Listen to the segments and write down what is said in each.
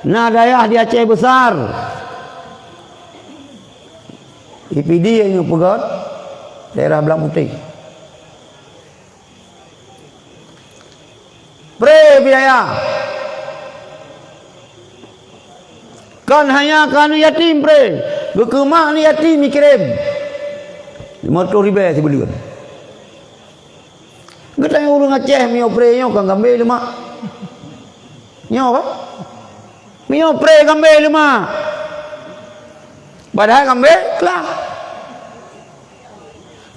Nah dayah di Aceh besar. IPD yang pegat daerah Belang Putih. Pre biaya. Kan hanya kan yatim pre. Berkemak ni yatim dikirim. 50,000 sebeli kan. Kita yang orang Aceh mio pre nyo kan gambe lemak. Nyo apa? Mio pre gambe lemak. Padahal gambe kelah.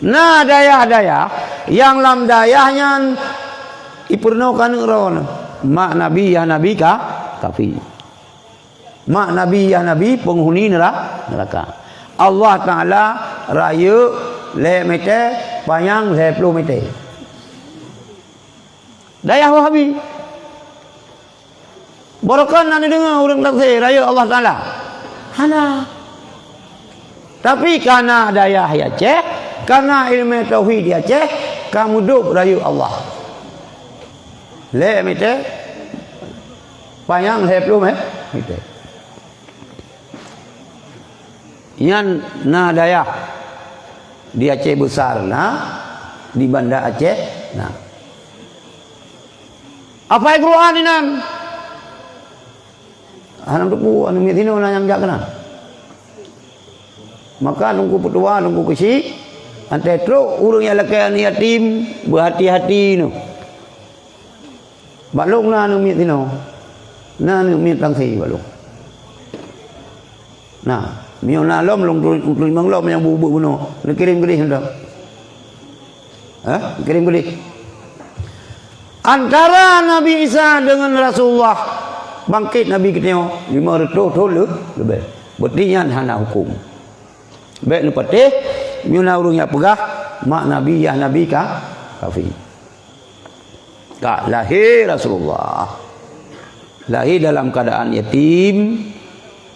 Nah dayah-dayah yang lam dayahnya ipurnokan ron. Mak Nabi ya Nabi ka kafi. Mak Nabi ya Nabi penghuni neraka. Allah Taala raya le meter panjang 10 meter. Dayah Wahabi. Borokan nak dengar orang tafsir raya Allah Taala. Hana. Tapi karena dayah Aceh, karena ilmu tauhid di Aceh, kamu duduk raya Allah. Le meter panjang 10 meter. Yang na dayah di Aceh besar di Banda Aceh apa yang Quran ini nan anak tupu anu mitino na yang jak kena maka nunggu petua nunggu kesi ante tro urang yang lakai yatim berhati-hati nu balung na anu mitino na anu mit tangsi balung nah mio na lom long tulimang lom yang bubu buno nak kirim gede hendak kirim gede antara Nabi Isa dengan Rasulullah bangkit Nabi ketengok 500 tahun lebih bertinya hana hukum baik lu patih mio na urang yang pegah mak Nabi ya Nabi ka kafi tak lahir Rasulullah lahir dalam keadaan yatim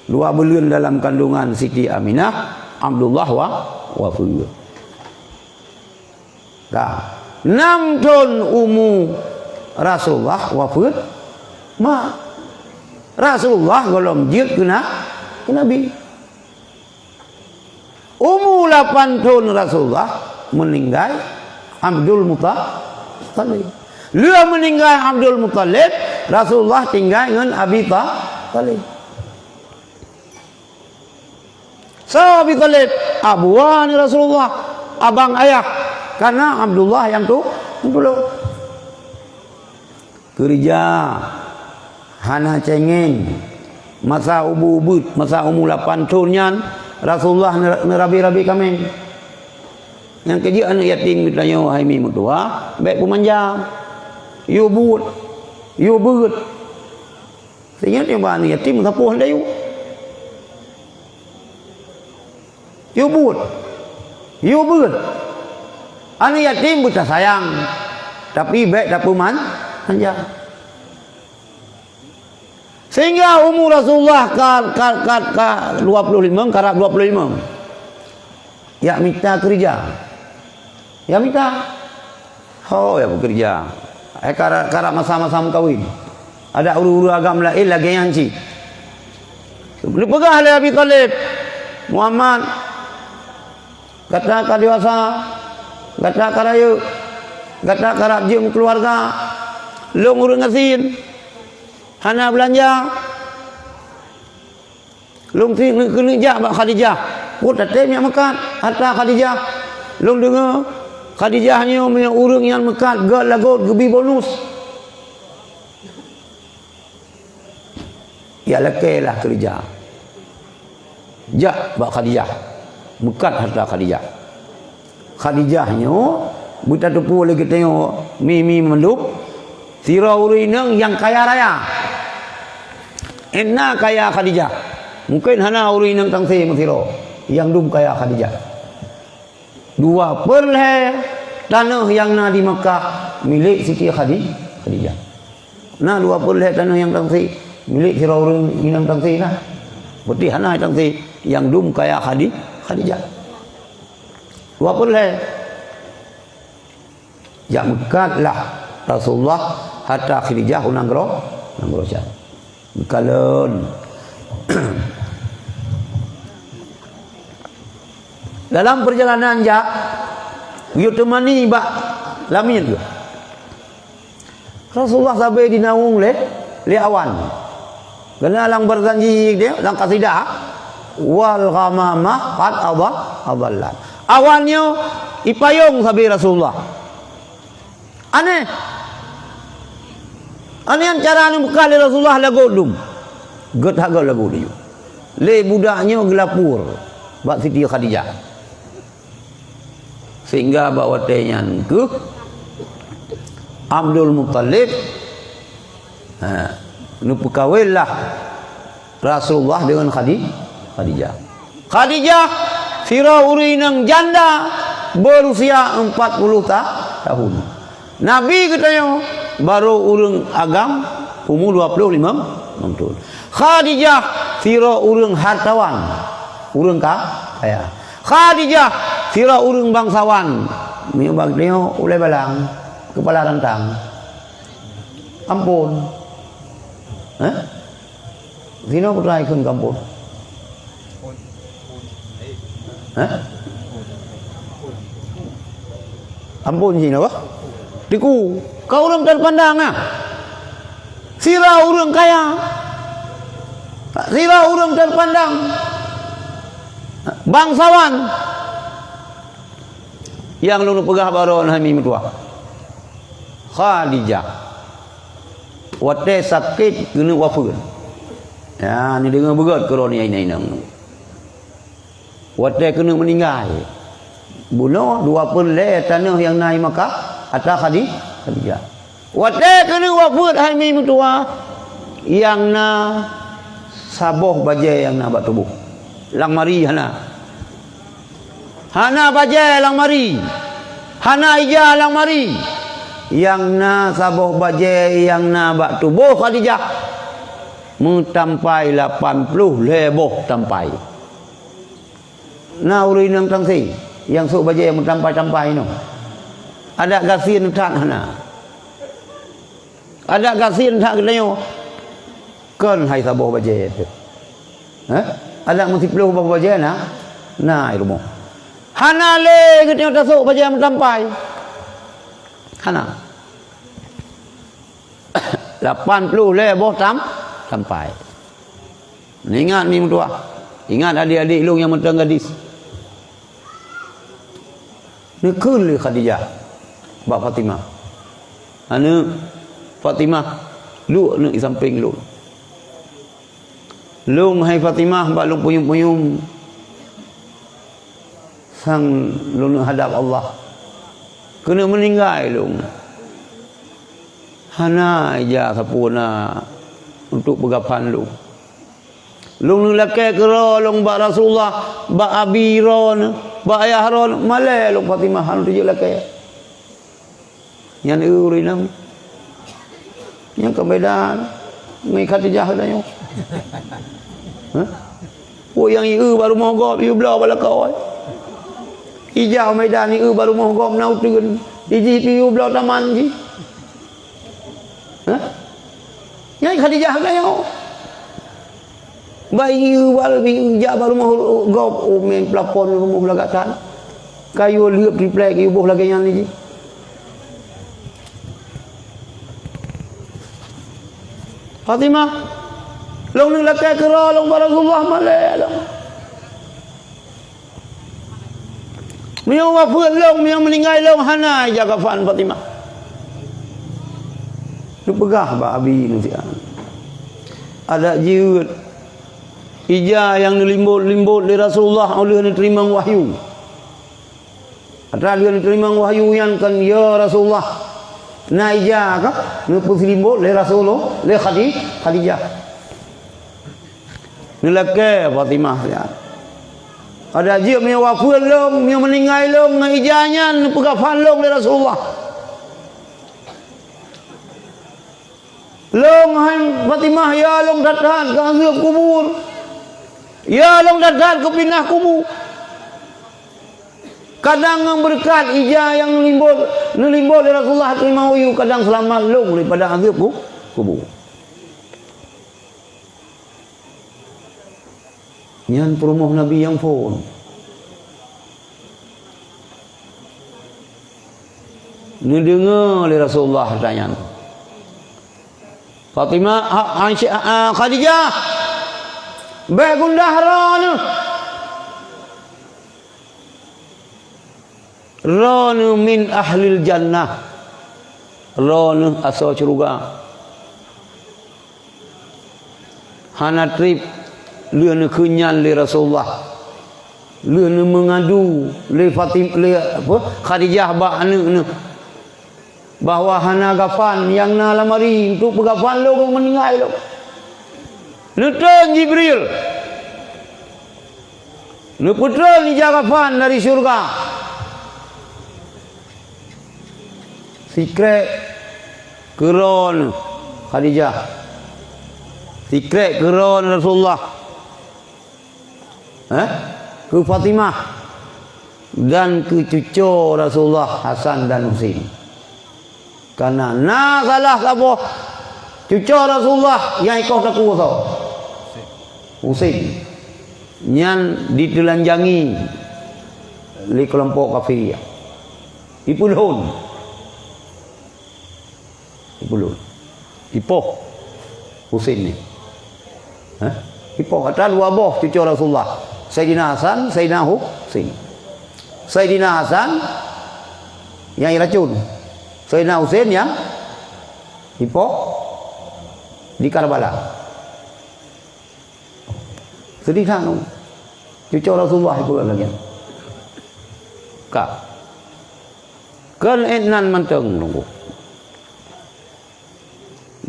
2 bulan dalam kandungan Siti Aminah, Abdullah wafat. Dah 6 tahun umur Rasulullah wafat. Mak Rasulullah golong jid kena Nabi. Umur 8 tahun Rasulullah meninggal Abdul Muttalib. Dia meninggal Abdul Muttalib, Rasulullah tinggal dengan Abi Talib. Abi Talib abuan Rasulullah abang ayah karena Abdullah yang tu dulu kerja hana cengeng masa ubud masa umur 8 tahun Rasulullah nerabi-rabi kami yang kerja anak yatim ditanya wahai mi mutua baik pemanja you but sehingga dia anak yatim tapuh hendak you but anak yatim buta sayang tapi baik tak manja sehingga umur Rasulullah ka 25 karak 25 ya minta kerja ya minta ya bekerja karak masa-masa kawin ada uru-uru agama lain lagi yang ci dipegah oleh Abi Talib Muhammad kata dewasa kata raya kata karab jeng keluarga long urang ngasin hana belanja long ti kerja bak Khadijah put tatem yang mekat hatta Khadijah long dengar Khadijah nya punya urang yang mekat gak lagot gebi bonus ya lekelah kerja jak bak Khadijah bukan harta Khadijah. Khadijahnya buta tepu lagi tengok mimi mendup sira urinang yang kaya raya. Enna kaya Khadijah. Mungkin hana urinang tangsi sira yang dum kaya Khadijah. 2/2 tanah yang na di Mekah milik Siti Khadijah. Nah 2/2 tanah yang tangsi milik sira urinang tangsi nah. Berarti hana tangsi yang dum kaya Khadijah 2/2 yang mekatlah Rasulullah hatta Khadijah unanggro Bekalan. Dalam perjalanan jak, you temani bak lamin tu. Rasulullah sampai di naung le awan. Kena lang berjanji dia, lang kasidah. Wal ghamamah qad adallat. Awannya ipayung sampai Rasulullah. Aneh. Aneh cara ni bekal Rasulullah lagu dum. Get haga lagu dia. Le budaknya gelapur. Bak Siti Khadijah. Sehingga bawa tenyan ke Abdul Muttalib. Nu perkawinlah Rasulullah dengan Khadijah. Khadijah sira urinang janda berusia 40 tahun. Nabi katanya baru urang agam umur 25 tahun. Khadijah sira urang hartawan, urang kaya. Khadijah sira urang bangsawan, menyebab dia oleh balang kepala rantang. Ampun. Sino putrai kun kampun? Ampun sino apa? Diku, kau orang terpandang ah. Sira orang kaya. Sira orang terpandang. Bangsawan. Yang lu pegah baron hami mutua. Khadijah. Wate sakit kena wafat. Ya, ni dengar berat koroni ini. Wate kena meninggal. Bunuh 20 le tanah yang naik Makkah atas Khadijah. Wate kena wafat hami mutua. Yang na saboh bajai yang na bak tubuh. Lang mari hana. Hana bajai lang mari. Hana ija lang mari. Yang na saboh bajai yang na bak tubuh Khadijah mentampai 80 leboh tampai. Na uri nang tangsi yang sok bajai yang mentampai-tampai no. Ada gasin tak hana. Ada gasin tak katanya. Kan hai saboh bajai tu. Ada mesti peluh bajai na. Na ilmu. Hana le katanya tak sok bajai mentampai. Hana 80 leboh sampai. Ingat ni mutua. Ingat adik-adik lu yang mentang gadis. Nekun li Khadijah. Bak Fatimah. Anu Fatimah lu di samping lu. Lu hai Fatimah bak lu puyung-puyung. Sang lu hadap Allah. Kena meninggal lu. Hana aja sapuna untuk pegapan lu. Lu lelaki kera lu bak Rasulullah, bak Abi ron, bak ayah ron, malai lu Fatimah hanu tujuh lelaki. Yang uri nam. Yang kebedan ngai Khadijah katanya. Oh yang ieu baru mogop, ieu belah bala kau. Ijau medan ieu baru mogop nau turun. Iji ieu belah taman ji. Yang Khadijah katanya. Bayi wal bija baru mogop main plafon rumah belakang. Kayu liup triplek ieu boh lagi yang ni ji. Fatimah long ni lakai kera long Rasulullah malai long. Miang wafat long, miang meninggal long hana jaga fan Fatimah. Lu pegah ba abi nu sia. Ada jiut. Ija yang limbut-limbut dari Rasulullah oleh terima wahyu. Ada dia terima wahyu yang kan ya Rasulullah. Naija ka nu puslimbo le Rasulullah le Khadijah ni lake Fatimah ya. Ada dia punya wafat long yang meninggal long naijanya nu pegafan long le Rasulullah long hai Fatimah ya long datang ke azab kubur ya long datang ke pindah kubur. Kadang yang berkat ija yang nulimbul dari Rasulullah terima wahyu kadang selamat long daripada azab kubur. Nyan perumah Nabi yang pun. Ni dengar oleh Rasulullah tanya. Fatimah, Khadijah, bagundah rana. Rana min ahlil jannah. Rana asal syurga. Hana trip leuneun keunyan li Rasulullah. Leuneun mengadu li Fatimah li apa? Khadijah ba anu bahwa hana gafan yang na lamari untuk pegafan lo kau meninggal lo. Nutun Jibril. Nuputra ni jagafan dari syurga. Secret keron Khadijah. Secret keron Rasulullah. Ke Fatimah dan ke cucu Rasulullah Hasan dan Husain. Karena na salah apa cucu Rasulullah yang ikut aku tau Husain nyan ditelanjangi li kelompok kafir ipulun ipoh Husain ni ipoh kata dua boh cucu Rasulullah Sayyidina Hasan Sayyidina Husain. Sayyidina Hasan yang racun, Sayyidina Husain yang hipo di Karbala. Sedih kan? Cucu Rasulullah itu lagi. Kak. Kan enan manteng nunggu.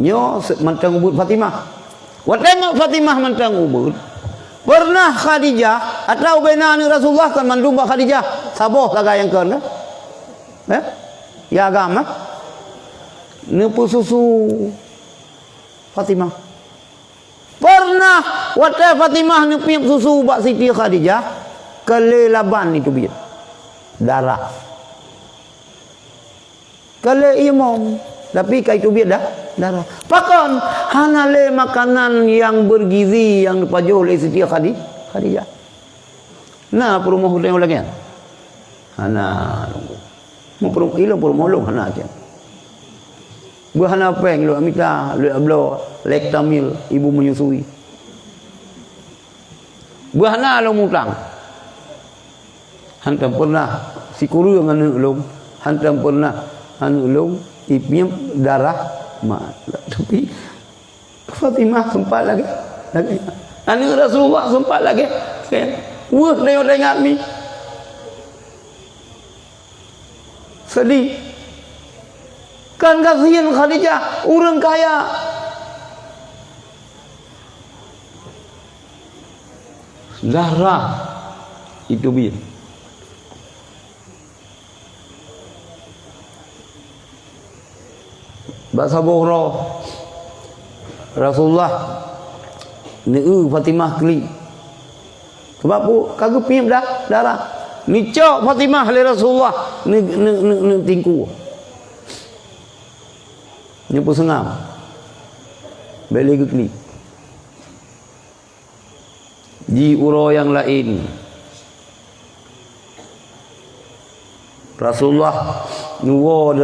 Nyo manteng ubud Fatimah. Watengok Fatimah manteng ubud. Pernah Khadijah atau benani Rasulullah kan mandumba Khadijah. Saboh laga yang kan? Ya agama nepu susu Fatimah. Pernah waktu Fatimah nepi susu bak Siti Khadijah kele laban itu biar darah kele imam tapi kai itu biar dah darah. Pakan hanale makanan yang bergizi yang dipajuh oleh Siti Khadijah. Nah perumah udah lagi kan? Hana mau perumah ilang perumah long hana aja. Buahana peng lu amita lu ablo lektamil ibu menyusui. Buahana lu mutang. Hantam pernah si kuru yang anu ulung, hantam pernah anu ulung ipnya darah mak. Tapi Fatimah sempat lagi. Anu Rasulullah sempat lagi. Wah dia ingat mi. Sedih. Kan kasihan Khadijah, orang kaya. Darah itu biar. Bahasa Bukhara Rasulullah Fatimah keli. Sebab pu kagak piam dah darah. Ni cok Fatimah le Rasulullah ni tingku. Ni pu sengam. Beli keli. Di uro yang lain Rasulullah nuwo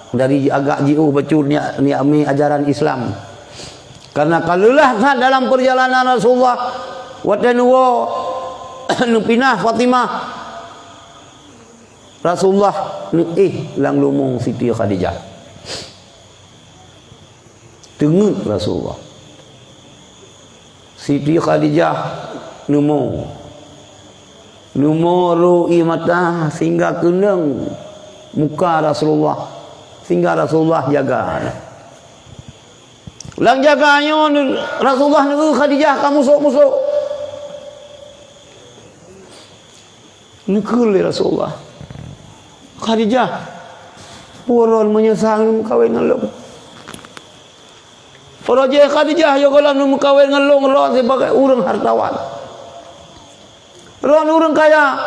dari agak jiu bacur ni ami ajaran Islam. Karena kalulah dalam perjalanan Rasulullah wate nuwo nu pinah Fatimah Rasulullah nu lang lumong Siti Khadijah. Tengut Rasulullah. Siti Khadijah numo ru'i mata sehingga kenang muka Rasulullah, sehingga Rasulullah jaga. Lang jaganya Rasulullah nu Khadijah kamu musuh. Nekul Rasulullah. Khadijah puron menyesal kawin ngelong. Raja Khadijah yo kalau nu kawin ngelong ron sebagai urang hartawan. Ron urang kaya.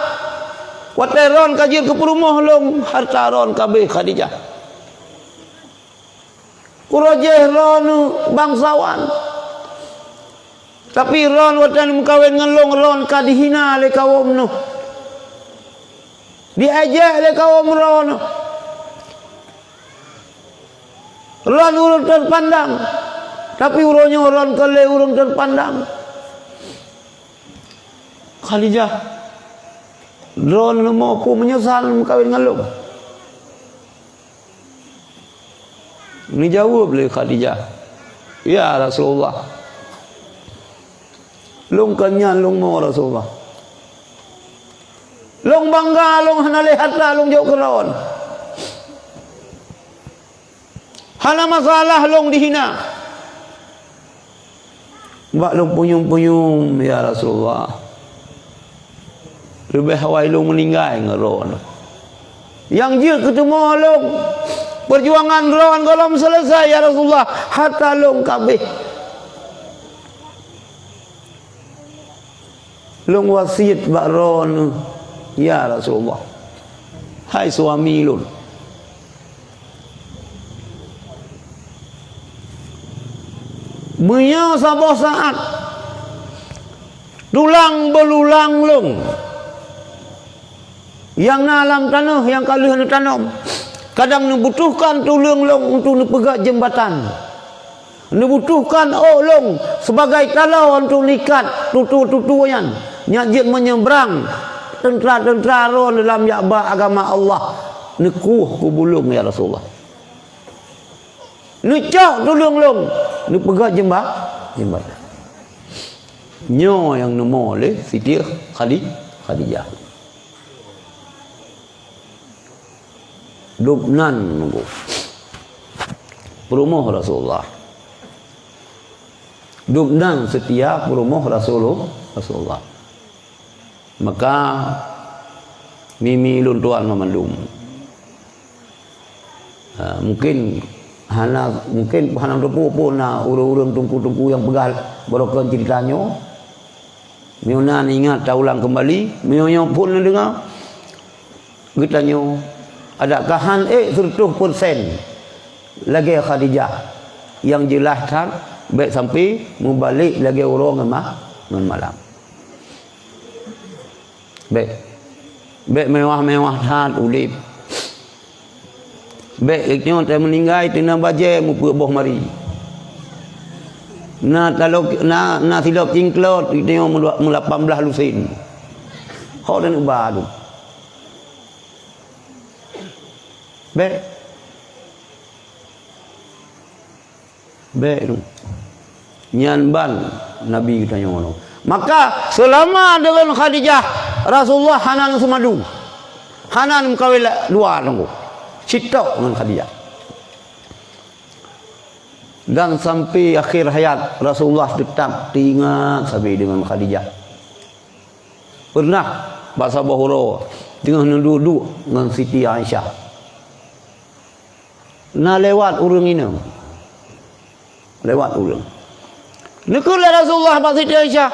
Wate ron kajir ke perumah long harta ron kabeh Khadijah. Raja ron bangsawan. Tapi ron watan mukawin ngelong ron kadihina le kaum nu. Diajak le kaum ron. Ron urung terpandang. Tapi urungnya ron kele urung terpandang. Khadijah ron mau aku menyesal mukawin ngelong. Ini jawab le Khadijah. Ya Rasulullah. Long kanyan long mau Rasulullah. Long bangga long hana lihat lah long jauh keron. Hana masalah long dihina. Mbak long punyum-punyum ya Rasulullah. Lebih hawai long meninggal ngeron. Yang dia ketemu long perjuangan ron golom selesai ya Rasulullah. Hatta long kabeh. Long wasiat bak ron ya Rasulullah. Hai suami lun. Menyo sabah saat tulang belulang long. Yang nalam tanah yang kalih nu tanam. Kadang membutuhkan tulang long untuk nepegak jembatan. Membutuhkan long sebagai kalau untuk nikat tutu-tutuan. Nyajin menyeberang tentera-tentera ron dalam yakba agama Allah. Nekuh kubulung ya Rasulullah. Nucak tulung long. Nepegak jembatan. Nyo yang nemo le Siti Khadijah. Dubnan nunggu perumuh Rasulullah. Dubnan setia perumuh Rasulullah. Maka mimi luntuan memandum. Mungkin hana tupu pun na urung-urung tungku-tungku yang pegal berokon ceritanya. Miunan ingat ulang kembali. Miunya pun dengar. Getanya adakah 100% lagi Khadijah yang jelaskan baik sampai membalik lagi orang dengan malam. Baik mewah-mewah hat ulip. Baik iknya tak meninggal tina baje mu boh mari. Na kalau na silap cingklot iknya mu 18 lusin. Hok dan ubah tu. Baik tu. Nyan ban Nabi kita nyono. Maka selama dengan Khadijah Rasulullah hanan semadu. Hanan kawil dua tunggu. Citok dengan Khadijah. Dan sampai akhir hayat Rasulullah tetap ingat sampai dengan Khadijah. Pernah bahasa Bahura tengah duduk dengan Siti Aisyah. Na lewat urang ini. Lewat urang. Nekulah Rasulullah Pak Siti Aisyah.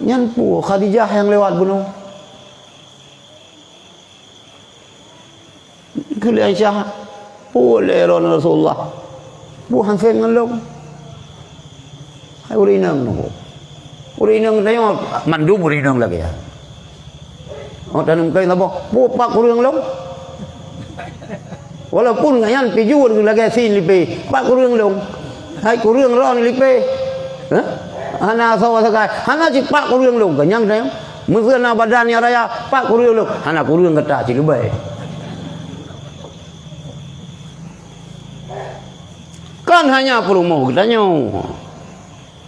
Nyan pu Khadijah yang lewat bunuh. Nekulah Aisyah. Pu leron Rasulullah. Pu hansen ngelong. Hai urinang nunggu. Urinang tanya mandu urinang lagi ya. Oh tanam kain apa? Pu pak urang long. Walaupun ngayan pijur lagi sin lipe, pak kurang dong. Hai kurang ron lipe. Hah? Hana sawa sakai. Hana cik pak kurang dong. Kenyang saya. Mungkin badannya raya pak kurang dong. Hana kurang kata cik lebay. Kan hanya perumah katanya.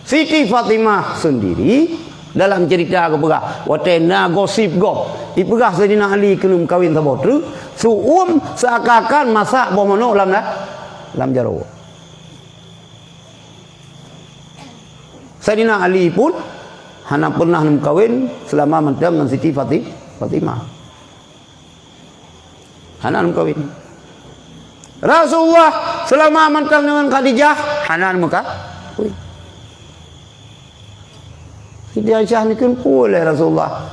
Siti Fatimah sendiri dalam cerita kepegah watena gosip go ipegah Sayyidina Ali kelum kawin sabotru suum seakan masak bomono lam jaro. Sayyidina Ali pun hana pernah kawin selama mentam dengan Siti Fatimah. Hana kawin. Rasulullah selama mentam dengan Khadijah hana kawin. Siti Aisyah ni kan boleh Rasulullah.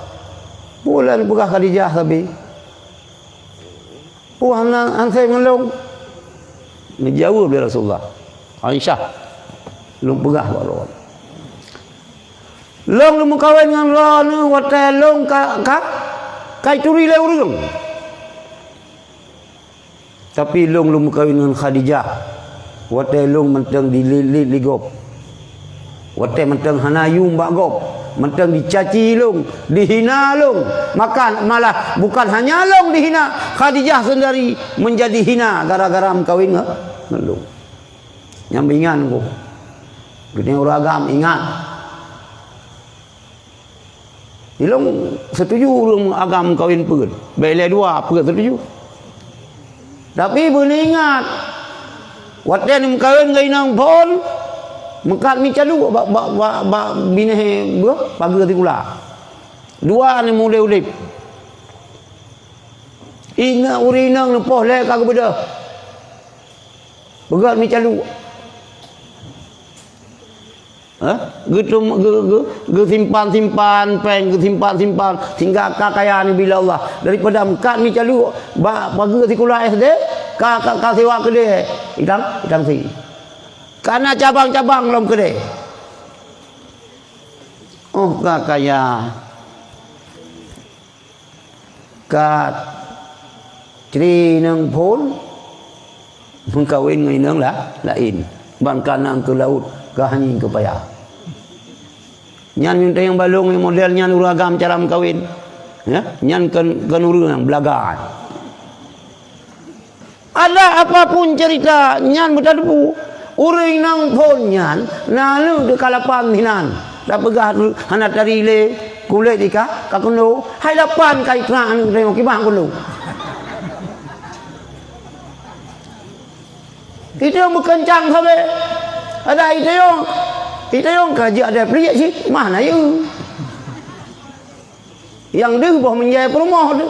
Boleh buka Khadijah tapi. Hana ansai ngelong. Ni jawab dia Rasulullah. Aisyah. Lu pegah baru. Long lu kawin dengan lo nu wate long kai turi le urung. Tapi long lu kawin dengan Khadijah. Wate long mentang ligop. Wate mentang hanayu mbak gop. Mentang dicaci long, dihina long. Maka malah bukan hanya long dihina, Khadijah sendiri menjadi hina gara-gara kawin dengan long. Nyambingan ko. Gini uragam ingat. Ilong setuju urang agam kawin peut. Bele dua peut setuju. Tapi boleh ingat. Wate ni kawin ngai nang pon. Mekat mi calu bine pagar ti kula. Dua ni mule ulip. Ingat urinang lepoh le kagak beda. Begat mi calu. Ge simpan peng, ge simpan hingga kaya ni bila Allah daripada mekat mi calu pagar ti kula SD ka sewa kedai idang si. Karena cabang-cabang belum gede. Oh, kaya kat ceri nang pun mengkawin ngai nang lain. Ban kanang ke laut, ke hanying ke payah. Nyan minta yang balong yang modelnya uragam cara mengkawin. Ya, nyan kan urang belagaan. Ada apapun cerita nyan betadu. Uring nang pon nyan nalu de kalapan hinan da pegah hanat dari le kulit ika kakuno hai lapan kai tran tengok kibang kuno itu yang berkencang sabe ada itu yang kaji ada pria sih mana you yang dia boh menjadi perumahan tu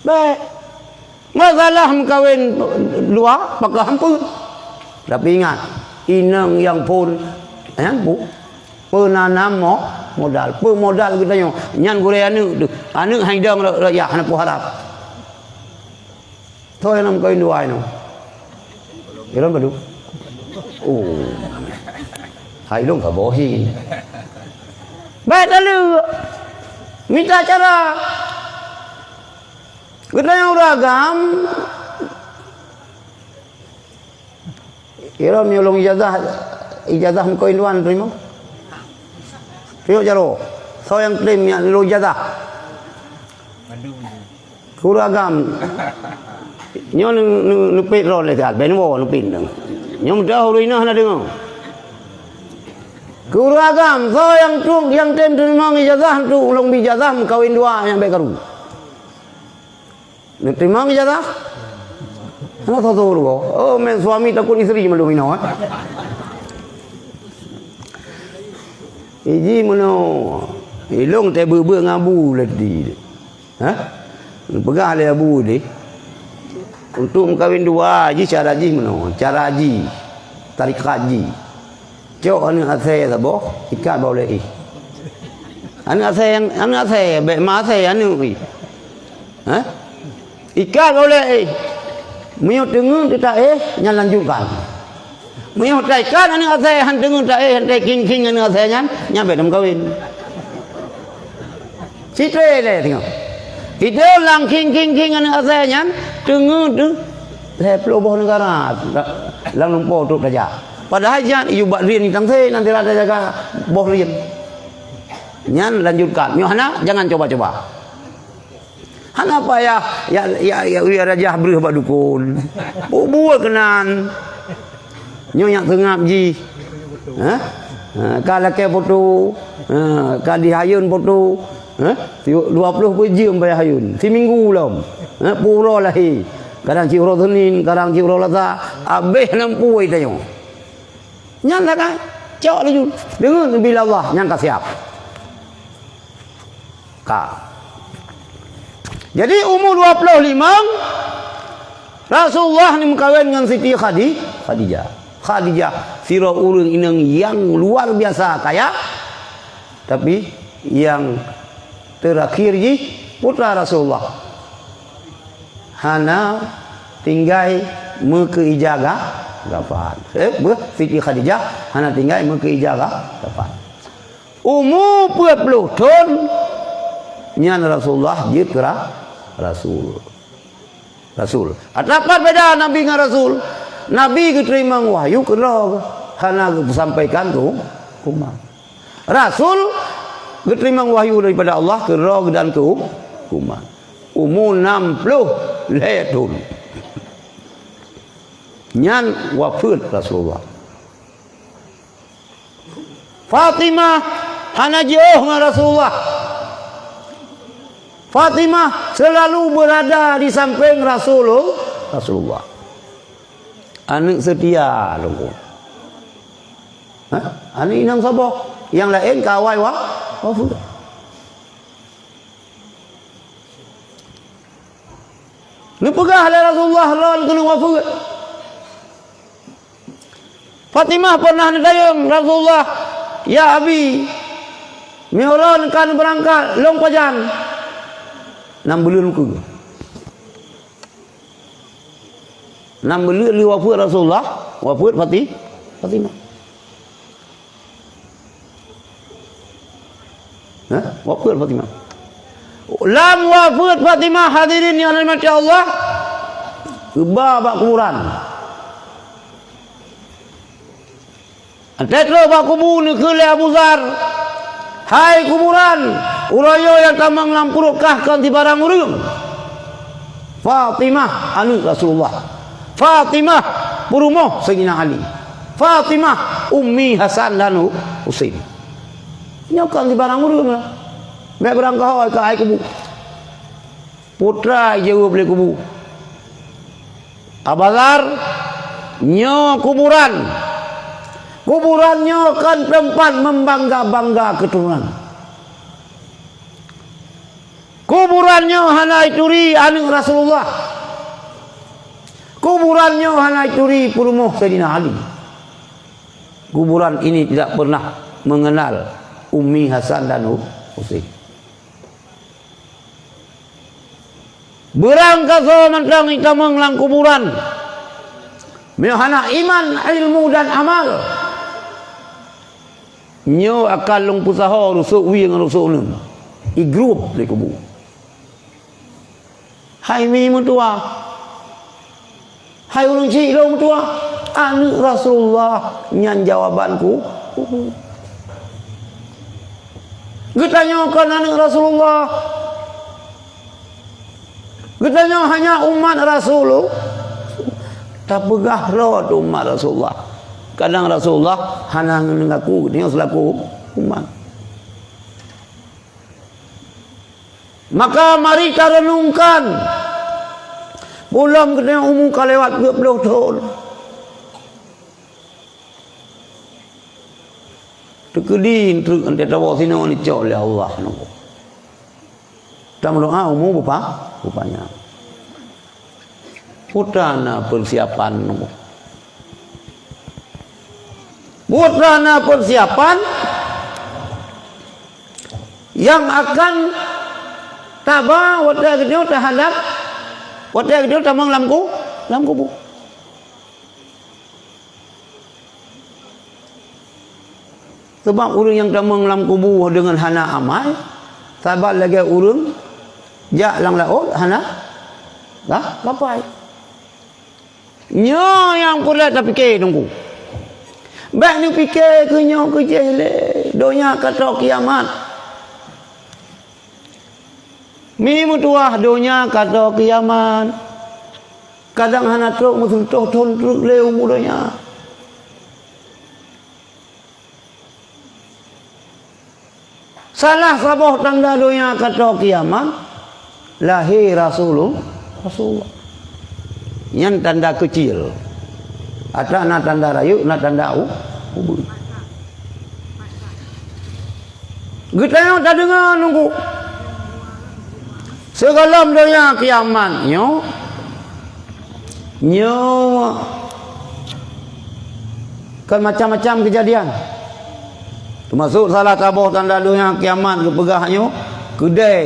baik. Masalah kawin dua pakai hampir. Tapi ingat, inang yang pun penanam modal. Pemodal kita nyan gure anu haidang ya hana harap. Thôi nam kawin dua ini. Iron badu. Oh. Hai dong ka bohi. Baik lalu minta cara kita yang uragam, kira menyolong ijazah mengkoin tuan terima. Trio jaro, so yang klaim yang lo ijazah. Uragam, nyo nupit ron le kat, benwo nupit dong. Nyo mudah urina hana dengar. Uragam, so yang klaim terima ijazah tu ulong ijazah mengkawin dua yang baik karu. Terima ijazah. Ana tahu lu. Oh, men suami takut isteri malu mino. Iji mano. Ilong te beu ngabu ledi. Hah? Pegah le abu ni. Untuk mengkawin dua haji cara haji mano. Cara haji. Tarik haji. Cok anu asai sabo. Ikat boleh. Anu asai be ma asai anu. Hah? Ikat boleh Miyot dengung tidak nyan lanjutkan. Miyot ikat ani asai han dengung tak han king ani asai nyan nyampe dalam kawin. Citre le tengok. Kita lang king ani asai nyan dengung tu le peloboh negara lang lumpo tu kerja. Padahal jan iu bak rian tang se nanti ada jaga boh rian. Nyan lanjutkan. Miyot jangan coba-coba. Hana apa ya raja berih bak dukun. Buat kenan. Nyoyak tengap ji. Kalau ke foto, kalau dihayun foto, 20 jam bayar hayun. Seminggu belum. Pura lahi. Kadang ciro Senin, kadang ciro Selasa. Habis lampu itu yo. Nyan tak kan? Cok laju. Dengar bila Allah nyan tak siap. Ka. Jadi umur 25 Rasulullah ni mengkawin dengan Siti Khadijah. Khadijah sira urang inang yang luar biasa kaya. Tapi yang terakhir ji putra Rasulullah. Hana tinggal meke ijaga dapat. Siti Khadijah hana tinggal mun ke ijazah dapat. Umur 40 tahun nyan Rasulullah jid kera Rasul. Apa beda Nabi dengan Rasul? Nabi keterima wahyu kena hana sampaikan tu umat. Rasul keterima wahyu daripada Allah kera dan tu umat. Umur 60 tahun. Nyan wafat Rasulullah. Fatimah hana jauh dengan Rasulullah. Fatimah selalu berada di samping Rasulullah. Anak setia dong. Anak inang siapa? Yang lain kawai wafat. Ni pegah oleh Rasulullah lawan kena wafat. Fatimah pernah nadayang Rasulullah, ya Abi, mihron kan berangkat long pajan. 6 bulan ku. 6 bulan li wafat Rasulullah, wafat Fatimah. Wafat Fatimah. Lam wafat Fatimah hadirin yang dirahmati Allah. Kebabak kuburan. Tetro bak kubur ni kele Abu Zar. Hai kuburan, urayo yang tamang lampuruk kahkan di barang urung. Fatimah anu Rasulullah. Fatimah purumoh Sayyidina Ali. Fatimah ummi Hasan dan Husain. Nyokan di barang urung lah. Mek berangkah ke ai kubur. Putra jauh beli kubur. Abu Zar nyo kuburan. Kuburannya kan tempat membangga-bangga keturunan. Kuburannya hana ituri anu Rasulullah. Kuburannya hana ituri purumuh Sayyidina Ali. Kuburan ini tidak pernah mengenal Ummi Hasan dan Husain. Berangkat mentang kita menglang kuburan. Mehana iman, ilmu dan amal. Nyo akan long pusaha rusuk wi dengan rusuk nun. I grup di kubu. Hai mi mutua. Hai ulun ci lo mutua. Anu Rasulullah nyan jawabanku. Getanya kan anu Rasulullah. Getanya hanya umat Rasul. Tak pegah rod umat Rasulullah. Kadang Rasulullah hana ngaku dia selaku umat. Maka mari kita renungkan. Belum kena umur kalewat 20 tahun. Terkedin truk ante tawa sino ni cok oleh Allah nunggu. Tak doa umur rupanya. Putrana persiapan nunggu. Putrana persiapan yang akan tabah wata gedeo terhadap wata gedeo tamang lam kubu. Sebab orang yang tamang lam kubu dengan hana amal, sahabat lagi orang jak lang laut hana dah papai. Nyo yang pula tak fikir tunggu. Baik ni fikir ke nyo ke jahil. Donya kata kiamat. Mi mutuah donya kata kiamat. Kadang hana truk musul ton truk leu mudanya. Salah sabah tanda donya kata kiamat. Lahir Rasulullah. Yang tanda kecil. Ada nak tanda rayu, nak tanda ubur. Kita yang tak dengar nunggu. Segala dunia kiamat nyo kan macam-macam kejadian. Termasuk salah tabah tanda dunia kiamat kepegahnya kedai,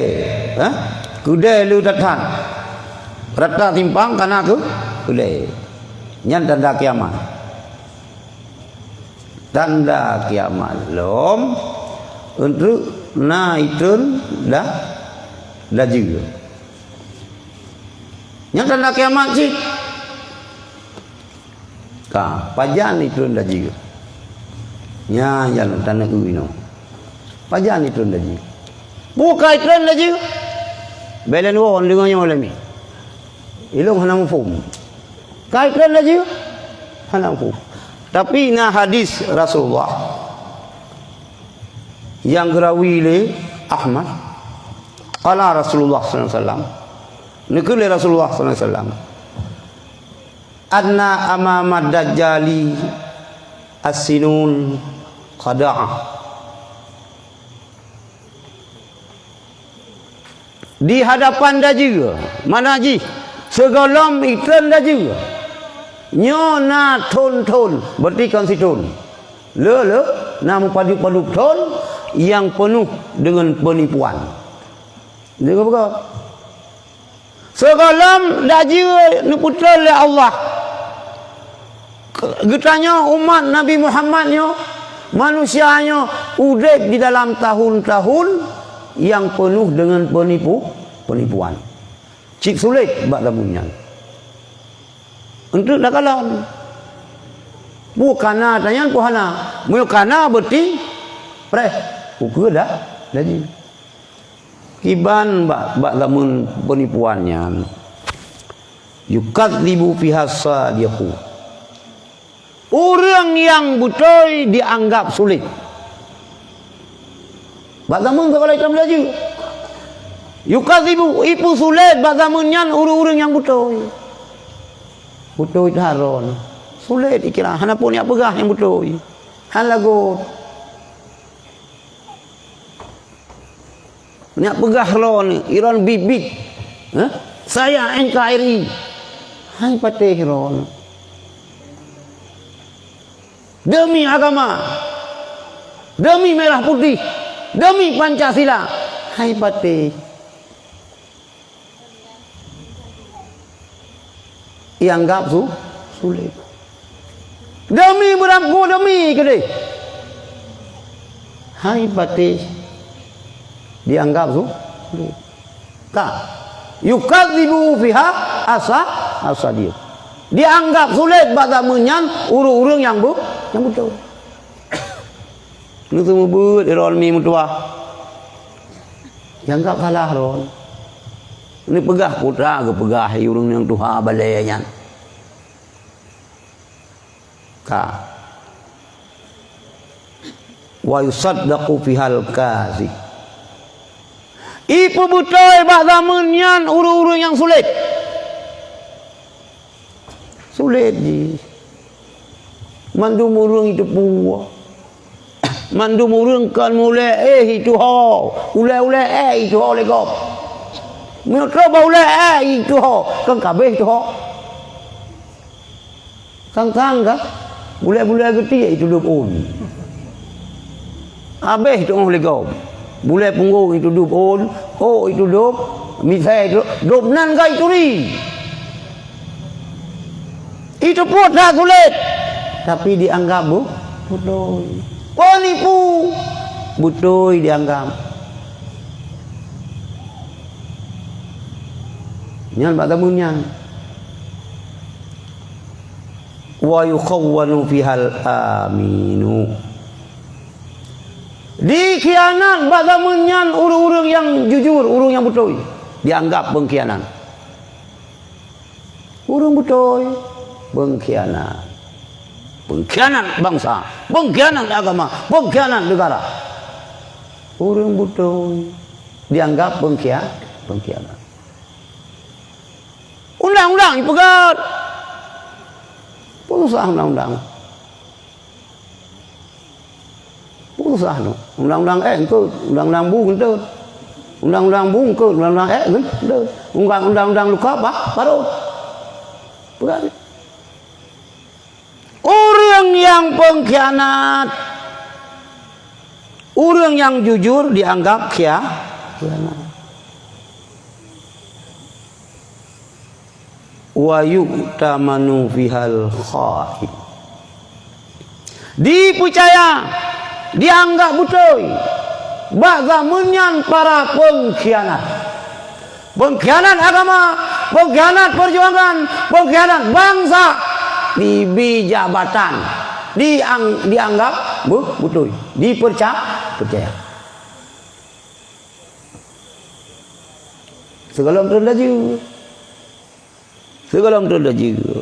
kedai lu datang. Rata timpang karena kedai. Nyan tanda kiamat. Tanda kiamat lom untuk naikun dah juga. Nyan tanda kiamat sih. Pajan itu dah juga. Nya yang tanda uino. Pajan itu dah juga. Bukan itu dah juga. Belen won dengannya malam ni. Ilung hana mafhum. Kaitan dah juga. Hana mafhum. Tapi na hadis Rasulullah yang gerawi oleh Ahmad, qala Rasulullah sallallahu alaihi wasallam, nikul Rasulullah sallallahu alaihi wasallam, anna amama dajjali as-sinun qada'ah. Di hadapan dah juga. Mana ji? Segolom iklan dah juga. Nyona ton berarti kan si ton. Le nama padu ton yang penuh dengan penipuan. Dia apa? Segolom dah juga nuputra oleh Allah. Getanya umat Nabi Muhammadnya, manusianya urip di dalam tahun-tahun yang penuh dengan penipuan. Cik sulit bak lamunnya. Untuk dah kalah. Bukan tanya puhana. Mukana berarti preh. Ukur dah jadi. Kiban bak lamun penipuannya. Yukadzibu fi hasadihu. Orang yang betul dianggap sulit. Bak lamun kalau kita belajar. Yukadzibu ipu sulit bak lamunnya orang-orang yang betul. Betul itu haron. Sulit dikira. Hana pun yang pegah yang betul. Han lagut. Nak pegah ron. Iran bibit. Saya NKRI. Hai patih ron. Demi agama. Demi merah putih. Demi Pancasila. Hai patih. Ianggap sulit. Demi berangku demi kedai. Hai patih. Dianggap sulit. Tak. Yukadzibu fiha asa dia. Dianggap sulit bagi menyan urung-urung yang betul. Lu semua buat iron mi mutua. Dianggap salah ron. Ini pegah putra ke pegah urung yang tuha balainya. Wa yusaddaqu fihal kazi. Ipu betul bak zamannya urung-urung yang sulit. Sulit ji. Mandum urung itu puah. Mandum urung kan mulai itu ho. Ulai itu ho legop. Mereka boleh itu ho. Kan kabeh itu ho. Kang-kang kan? Boleh geti itu dupun. Habis itu boleh kau. Boleh punggung itu dupun. Oh itu dup. Misal itu dup nan kai turi. Itu pun dah sulit. Tapi dianggap betul. Penipu. Betul dianggap. Nyan bak tamunnya. Wa yukhawwanu fihal aminu. Dikhianat bak tamunnya urung-urung yang jujur, urung yang betul. Dianggap pengkhianat. Urung betul pengkhianat. Pengkhianat bangsa, pengkhianat agama, pengkhianat negara. Urung betul dianggap pengkhianat. Undang-undang dipegat. Pusah undang-undang. Pusah tu. Undang-undang tu, undang-undang bung tu. Undang-undang bung ke, undang-undang tu. Undang-undang luka apa? Baru. Pegat. Orang yang pengkhianat, orang yang jujur dianggap khianat. wa yu'tamanu fihal khaib. Dipercaya, dianggap betul bak zamannya para pengkhianat. Pengkhianat agama, pengkhianat perjuangan, pengkhianat bangsa di jabatan dianggap betul, dipercaya. Segala betul laju. Segala betul laju.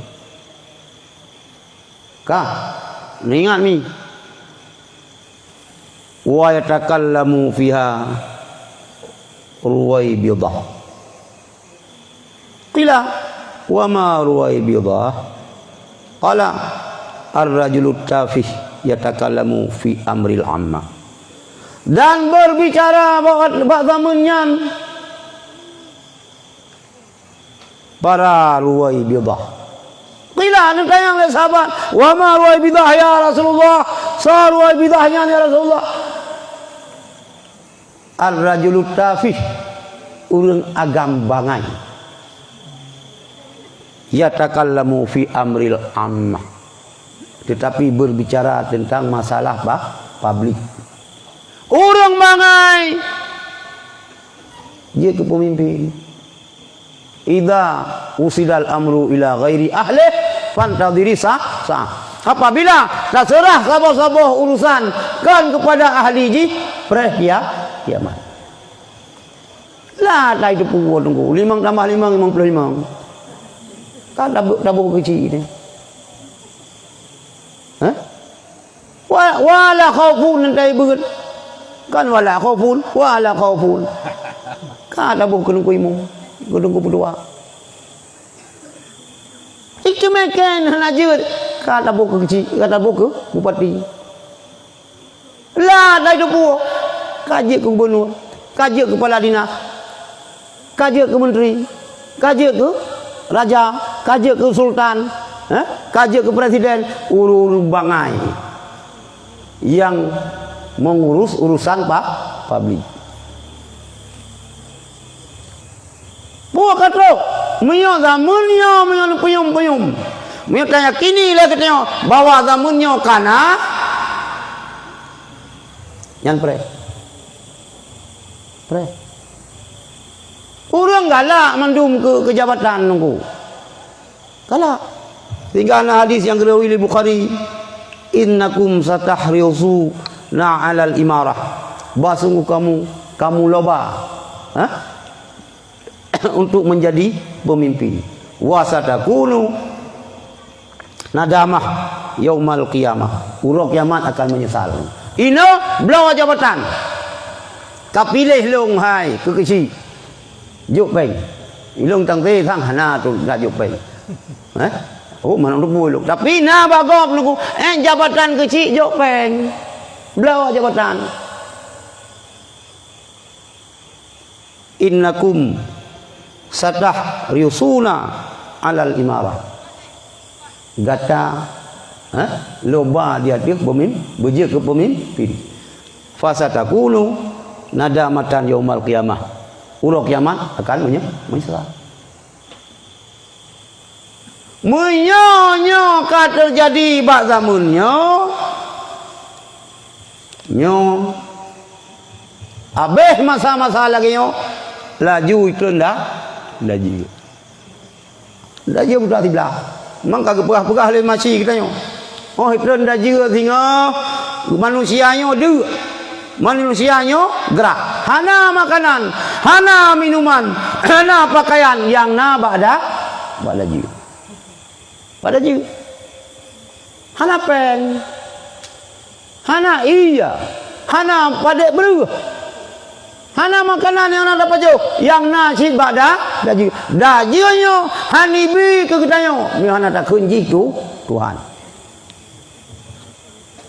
Kah? Ingat mi. Wa yatakallamu fiha ruwaibidah. Qila wa ma ruwaibidah? Qala ar-rajulu tafih yatakallamu fi amril amma. Dan berbicara bahwa zamannya para ruwaibidah. Qila ditanya oleh sahabat, wa ma ruwaibidah ya Rasulullah? Sa ruwaibidahnya ya Rasulullah. Ar-rajulu tafih, urang agam bangai. Yatakallamu fi amril ammah. Tetapi berbicara tentang masalah publik. Urang bangai. Dia kepemimpin. Idza usidal amru ila ghairi ahli fantadhiri sah. Apabila terserah sabah-sabah urusan kan kepada ahli ji kiamat. Lah itu pun tunggu 5 tambah 5 55. Kan tabuk kecil ni. Wala khaufun nanti beut. Kan wala khaufun, wala khaufun. Kan tabuk kena kuimu. Gudung berdua. Itu makan najud kata buku kecil, kata buku bupati. Lah dah itu pun kaji ke gubernur, kaji ke kepala dinas, kaji ke menteri, kaji ke raja, kaji ke sultan, kaji ke presiden, urus bangai yang mengurus urusan publik. Buat kata, menyo zamannya menyo puyum. Menyo tanya kini lah katanya bahawa zamannya kana yang pre. Orang galak mandum ke jabatan nunggu. Galak. Tinggal hadis yang diriwayatkan Bukhari, innakum satahrisu na 'alal imarah. Basungguh kamu loba. Untuk menjadi pemimpin. Wasatakunu nadamah yaumal qiyamah. Urang kiamat akan menyesal. Ino belau jabatan. Kapilih long hai ke kecil. Juk peng. Ilong tang te thang hana tu dak juk peng. Oh mana untuk bulu. Tapi na bagop nuku jabatan kecil juk peng. Belau jabatan. Innakum satah riusuna alal imarah. Gata loba dia berjaya ke pemimpin. Fasatakunu nadamatan yaumal qiyamah. Urang kiamat akan menyesal. Menyo ka terjadi bak zamannya. Nyo abeh masa-masa lagi nyo laju itu ndak laju budak sebelah memang kagak pegah le masih katanya. Oh itu laju sehingga manusianya gerak, hana makanan, hana minuman, hana pakaian yang na bada laju hana pen, hana iya, hana padek beru. Hana makanan yang nak dapat jauh, yang nasi bada dajinya hanibi ke kitanya. Ni hana tak kunji tu Tuhan.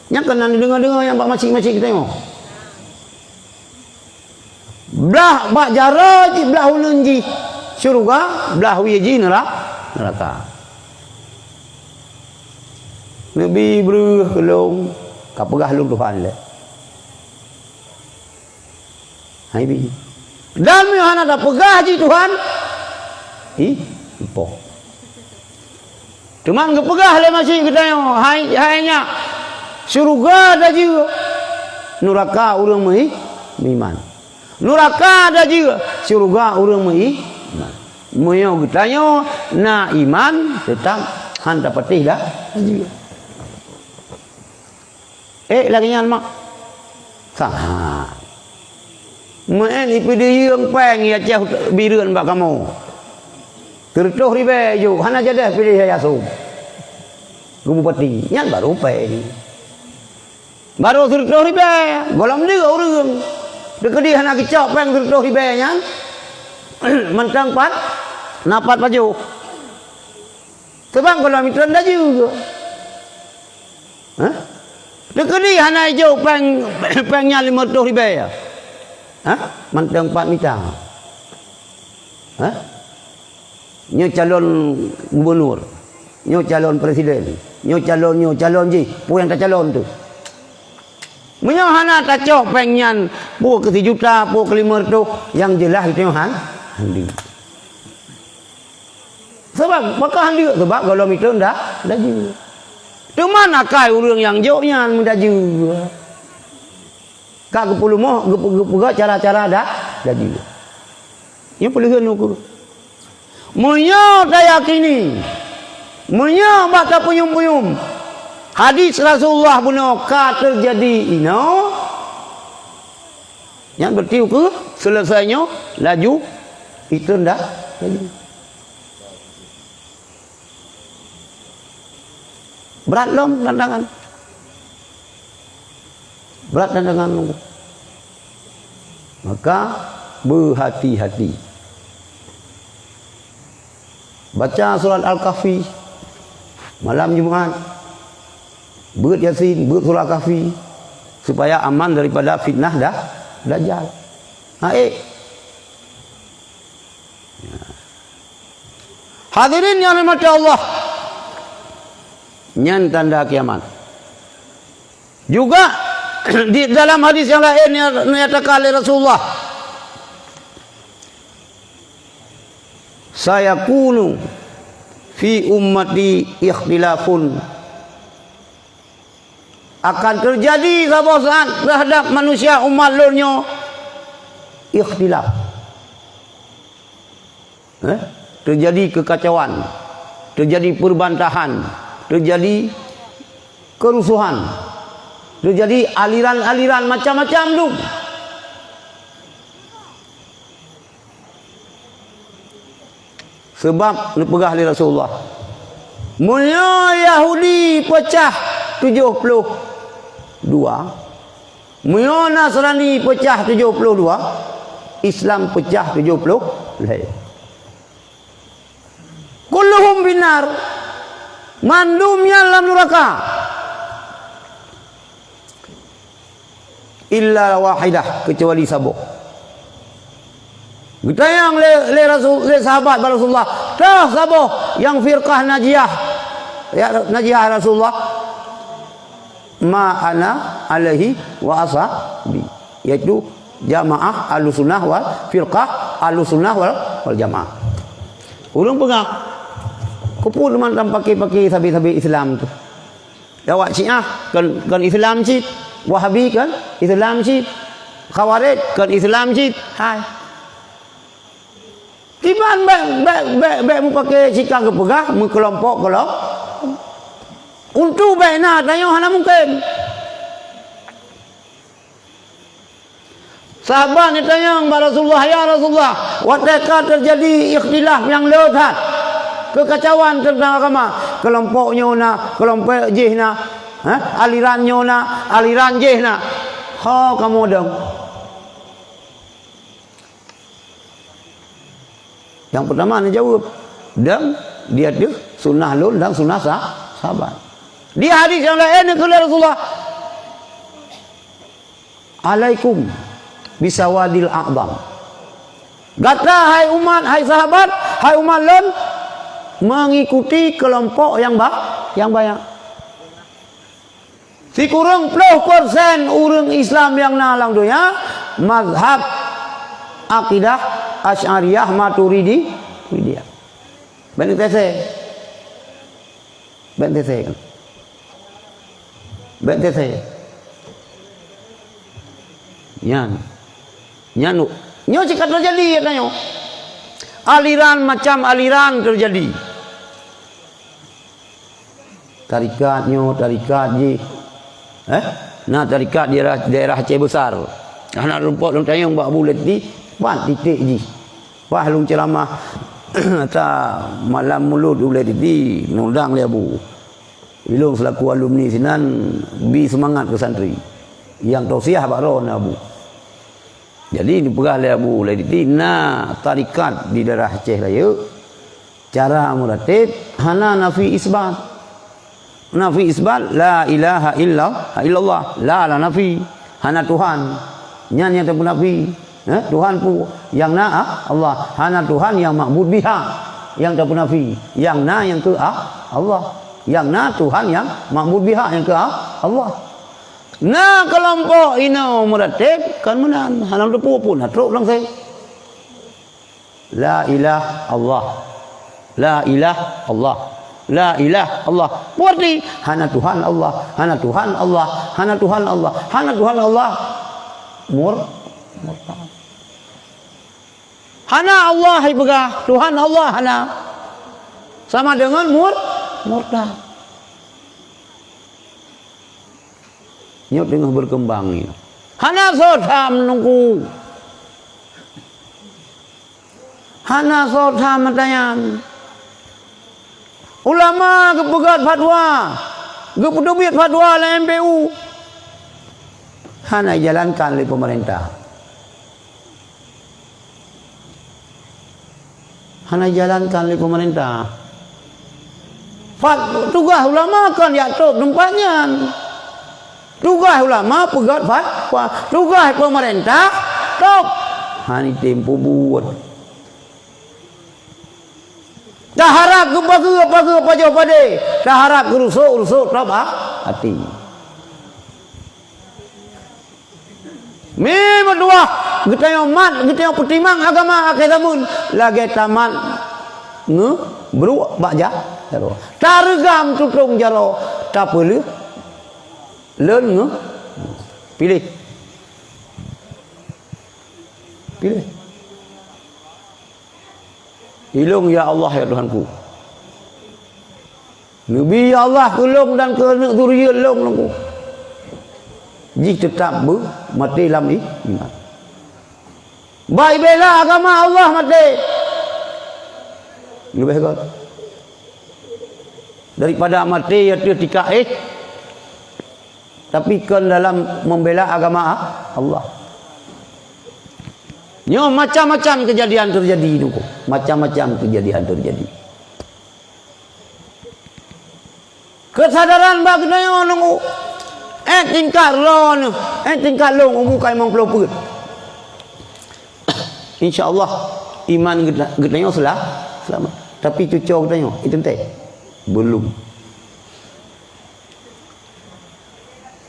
Yang kena dengar yang bak masing-masing kita tengok. Belah bak jaraji belah ulunji syurga, belah wiji neraka. Nabi beruh kelong kapegah lung Tuhan le. Haibi. Dan mi hana dah pegah ji Tuhan. Ipo. Cuman kepegah le masih katanya, hanya surga ada juga. Neraka urang mah iman. Neraka ada juga, surga urang mah iman. Moyo katanya na iman tetap hanta patih dah juga. Lagi nyan mak. Sah. Main ipidi yang peng ya cah bireun bak kamu. Tertuh ribe ju, hana jadah pilih saya sum. Bupati, nyan baru pe. Baru tertuh ribe, golong dia urang. Dekedi hana kicok peng tertuh ribe nyan. Mentang pat, napat baju. Sebab kalau mitran dah juga. Hah? Dekedi hana hijau pengnya 50 ribu ya. Hah? Mentang pat mitang. Hah? Nyo calon gubernur, nyo calon presiden, nyo calon ji, pu yang tak calon tu. Menyo hana tak cok pengyan, pu ke 1 juta, pu ke 500 yang jelas itu handi. Sebab pakah handi sebab kalau itu dah juga. Tu mana kai urang yang joknya mudah juga. Kak ke puluh moh gepega cara-cara dah juga. Yang pelihun ukur. Munyo tak yakini. Munyo baca puyum-puyum. Hadis Rasulullah buno ka terjadi ino. Yang bertiu ke selesainya laju itu dah laju. Berat lom tantangan. Berat tantangan. Maka berhati-hati. Baca surat Al-Kahfi malam Jumaat. Berat Yasin, berat surat Al-Kahfi supaya aman daripada fitnah Dajjal. Hadirin yang dirahmati Allah. Nyan tanda kiamat. Juga di dalam hadis yang lain nyatakan oleh Rasulullah, sayakunu fi ummati ikhtilafun, akan terjadi suatu saat terhadap manusia umat lornya ikhtilaf. Terjadi kekacauan, terjadi perbantahan, terjadi kerusuhan, terjadi aliran-aliran macam-macam tu. Sebab nepegah oleh Rasulullah. Mulanya Yahudi pecah 72. Mulanya Nasrani pecah 72. Islam pecah 70. Kulluhum binar. Mandumnya dalam neraka. Illa wahidah, kecuali sabuk. Ditayang le sahabat Rasulullah, dah sabuk yang firqah najiyah. Ya najiyah Rasulullah. Ma ana alaihi wa ashabi. Yaitu jamaah Ahlussunnah wal firqah Ahlussunnah wal jamaah. Urang pegang kupul mantam pakai sabi-sabi Islam tu. Dawat Syiah kan Islam cik, Wahabi kan Islam cik, Khawarij kan Islam cik. Hai. Tiban baik mu pakai sikang kepegah, mu kelompok kalau untuk baikna tanya hana mungkin. Sahabat ni tanya kepada Rasulullah, ya Rasulullah, ketika terjadi ikhtilaf yang lebat, kekacauan tentang agama, kelompoknya na, kelompok jihna, alirannya na, aliran jihna. Ha kamu dong. Yang pertama dia jawab, dan dia tu sunnah lun dan sunnah sahabat. Di hadis yang lain kata Rasulullah, alaikum bisawadil a'zam. Kata hai umat, hai sahabat, hai umat lun, mengikuti kelompok yang banyak. Si kurang 10% orang Islam yang nalang dunia mazhab akidah Asy'ariyah Maturidi dia. Benar tak saya? Ben tese kan. Ben tese. Nyan. Nyanu. Nyo jika terjadi katanya. Aliran macam aliran terjadi. Tarikat je. Nah tarikat daerah Aceh besar. Anak rumput long tayang buat bulat di 4 titik je. Wah long ceramah ta malam mulut bulat di nundang dia bu. Ilung selaku alumni sinan bi semangat ke santri. Yang tausiah bakron abu. Jadi diperah oleh Abu Laiditi tarikat di daerah Aceh Raya. Cara muratib hana nafi isbat. Nafi isbat la ilaha illallah. La nafi. Hana Tuhan. Nyan yang tak nafi. Tuhan pu yang Allah. Hana Tuhan yang ma'bud biha. Yang tak nafi. Yang yang ke Allah. Yang Tuhan yang ma'bud biha yang ke Allah. Nah kelompok ini muratib kan menan halang depu pun truk lang saya. La ilah Allah. La ilah Allah. La ilah Allah. Berarti hana Tuhan Allah, hana Tuhan Allah, hana Tuhan Allah, hana Tuhan Allah. Murtad. Hana Allah ibegah, Tuhan Allah hana. Sama dengan murtad. Nyok tengah berkembang ni. Hana sotam nunggu. Hana sotam matayan. Ulama kepegat fatwa. Kepedubit fatwa oleh MPU. Hana jalankan oleh pemerintah. Hana jalankan oleh pemerintah. Tugas ulama kan yatuk tempatnya. Tugas ulama pegat fatwa, tugas pemerintah top. Hani tempo buat. Dah harap apa jawab pada. Dah harap rusuk top hati. Memang dua. Kita yang mat, kita yang pertimang agama akhidamun. Lagi tamat beru bakja. Targam tutung jaro. Tak perlu. Learn pilih ilung ya Allah ya Tuhanku. Nabi ya Allah kelung dan ke zuriat long nunggu. Jika tetap mati dalam iman. Baik bela agama Allah mati. Lebih baik daripada mati ya ketika tapi kan dalam membela agama Allah. Nyo macam-macam kejadian terjadi itu. Macam-macam kejadian terjadi. Kesadaran bagnayo nunggu. Tingkat ron, tingkat long umukai mong peloput. Insya-Allah iman gednayo selamat. Tapi cucuk gednayo itu teh belum.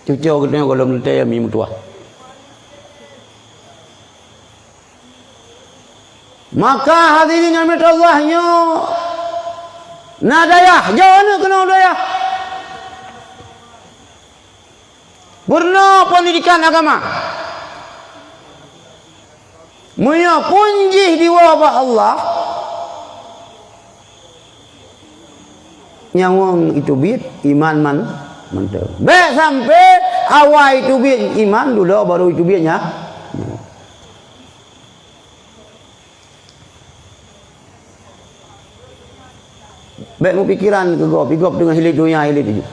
Cucuk gednayo kalau mentai mi mutua. Maka hadirin yang dirahmati Allahnya nadayah jauhnya kena nadayah purna pendidikan agama munya punjih di wabah Allah nyawang itu bit iman mantap baik sampai awal itu bit iman dulu baru itu bitnya. Baik mu pikiran ke gop dengan hilir dunia hilir tu.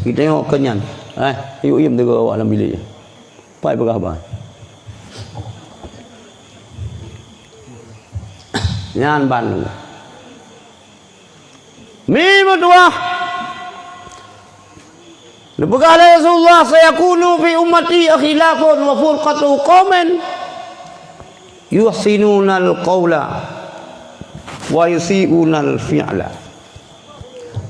Kita tengok kenyan. Yuk im tu awak dalam bilik. Pai berapa? Nyan ban. Mimah dua. Lepas Rasulullah sayakunu fi ummati khilafun wa furqatu qauman yuhsinunal qawla wa yusi'unal fi'la.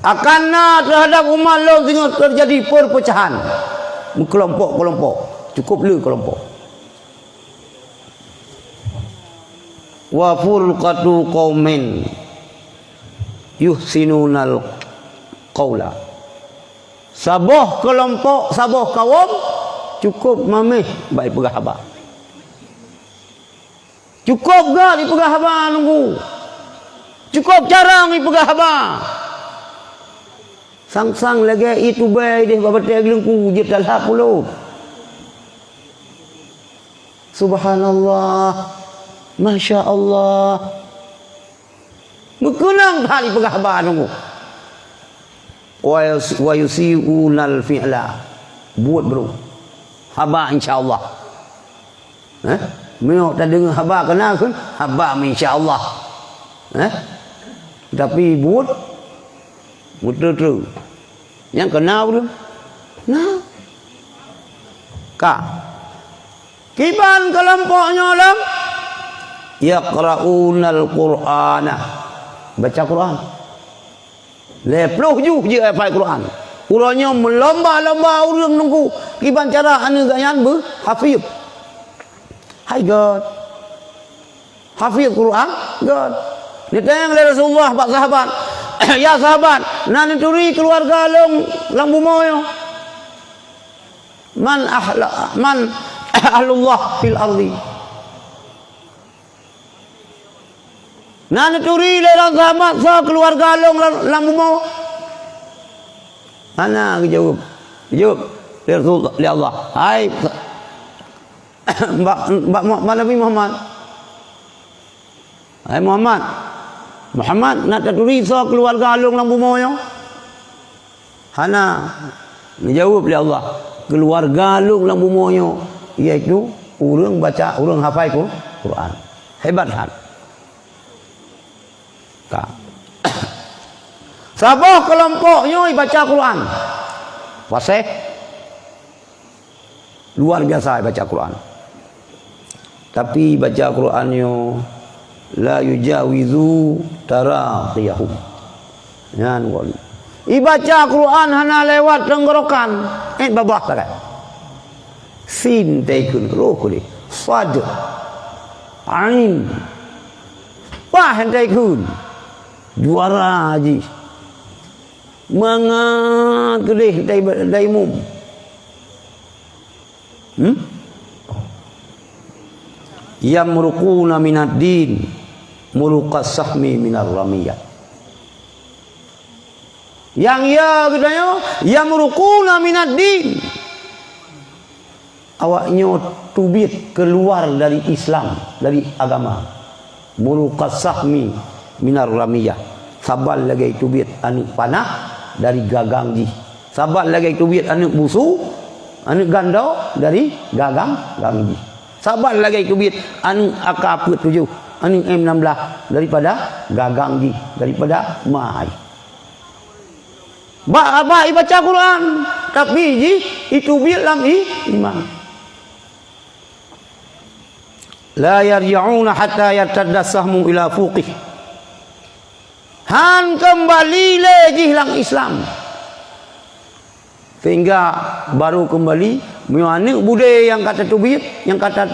Akanlah terhadap umat lo terjadi perpecahan, kelompok-kelompok, cukup le kelompok. wa furqatu qaumin yuhsinunal qaula. Saboh kelompok, saboh kaum cukup mamih baik pegah haba. Cukup gak di pegah haba nunggu. Cukup jarang di pegah haba. Sang-sang lagi itu baik dia babatai gelengku je talhap puluh. Subhanallah. Masya Allah. Berkenang hari pegah haba nunggu. Wa yusi'unal fi'la. Buat bro. Haba insyaAllah. Mereka tak dengar haba kenal kan? Haba insyaAllah. Tapi buat betul-betul. Yang kenal belum? Nah. Kak. Kiban kelompoknya dalam yaqra'unal Qur'ana. Baca Quran. Lepluh je hafal Quran. Urangnya melomba-lomba urang nunggu kiban cara anu gayan be hafiz. Hai God. Hafiz Quran, God. Ditanya oleh Rasulullah pak sahabat. Ya sahabat, nan turi keluarga lang bumoyo. Man ahlullah fil ardi. Nan turi lelang sahabat sa keluarga lang bumoyo. Ana jawab. Jawab Rasulullah li Allah. Hai Mbak Nabi Muhammad. Hai Muhammad nak taturi so keluarga alung lang bumoyo. Hana menjawab oleh Allah, keluarga alung lang bumoyo iaitu urang baca, urang hafal Quran. Hebat kan? Ka. Sabah kelompoknya baca Quran. Fasih. Luar biasa baca Quran. Tapi baca Qurannya la yujawizu taraqiyahum. Yan wali. Ibaca Quran hana lewat tenggorokan. Babah sangat. Sin taikun rokuli. Sad. Ain. Wah taikun. Juara haji. Mangat kedih daimum. Yamruquna minad din muruqas sahmi minar ramiyah. Yang ya katanya yamruquna minad din. Awaknya tubit keluar dari Islam, dari agama. Muruqas sahmi minar ramiyah. Sabal lagi tubit anu panah dari gagang ji. Sabal lagi tubit anu busu, anu gandau dari gagang ji. Sabar lagi kubit anu AK-47 anu M16 daripada gagang ji, daripada mai. Ba baca Quran tapi ji itu bilam iman. La yarji'una hatta yartadda sahmu ila fuqih. Han kembali lagi lang Islam. Sehingga baru kembali mana budaya yang kata tubit, yang kata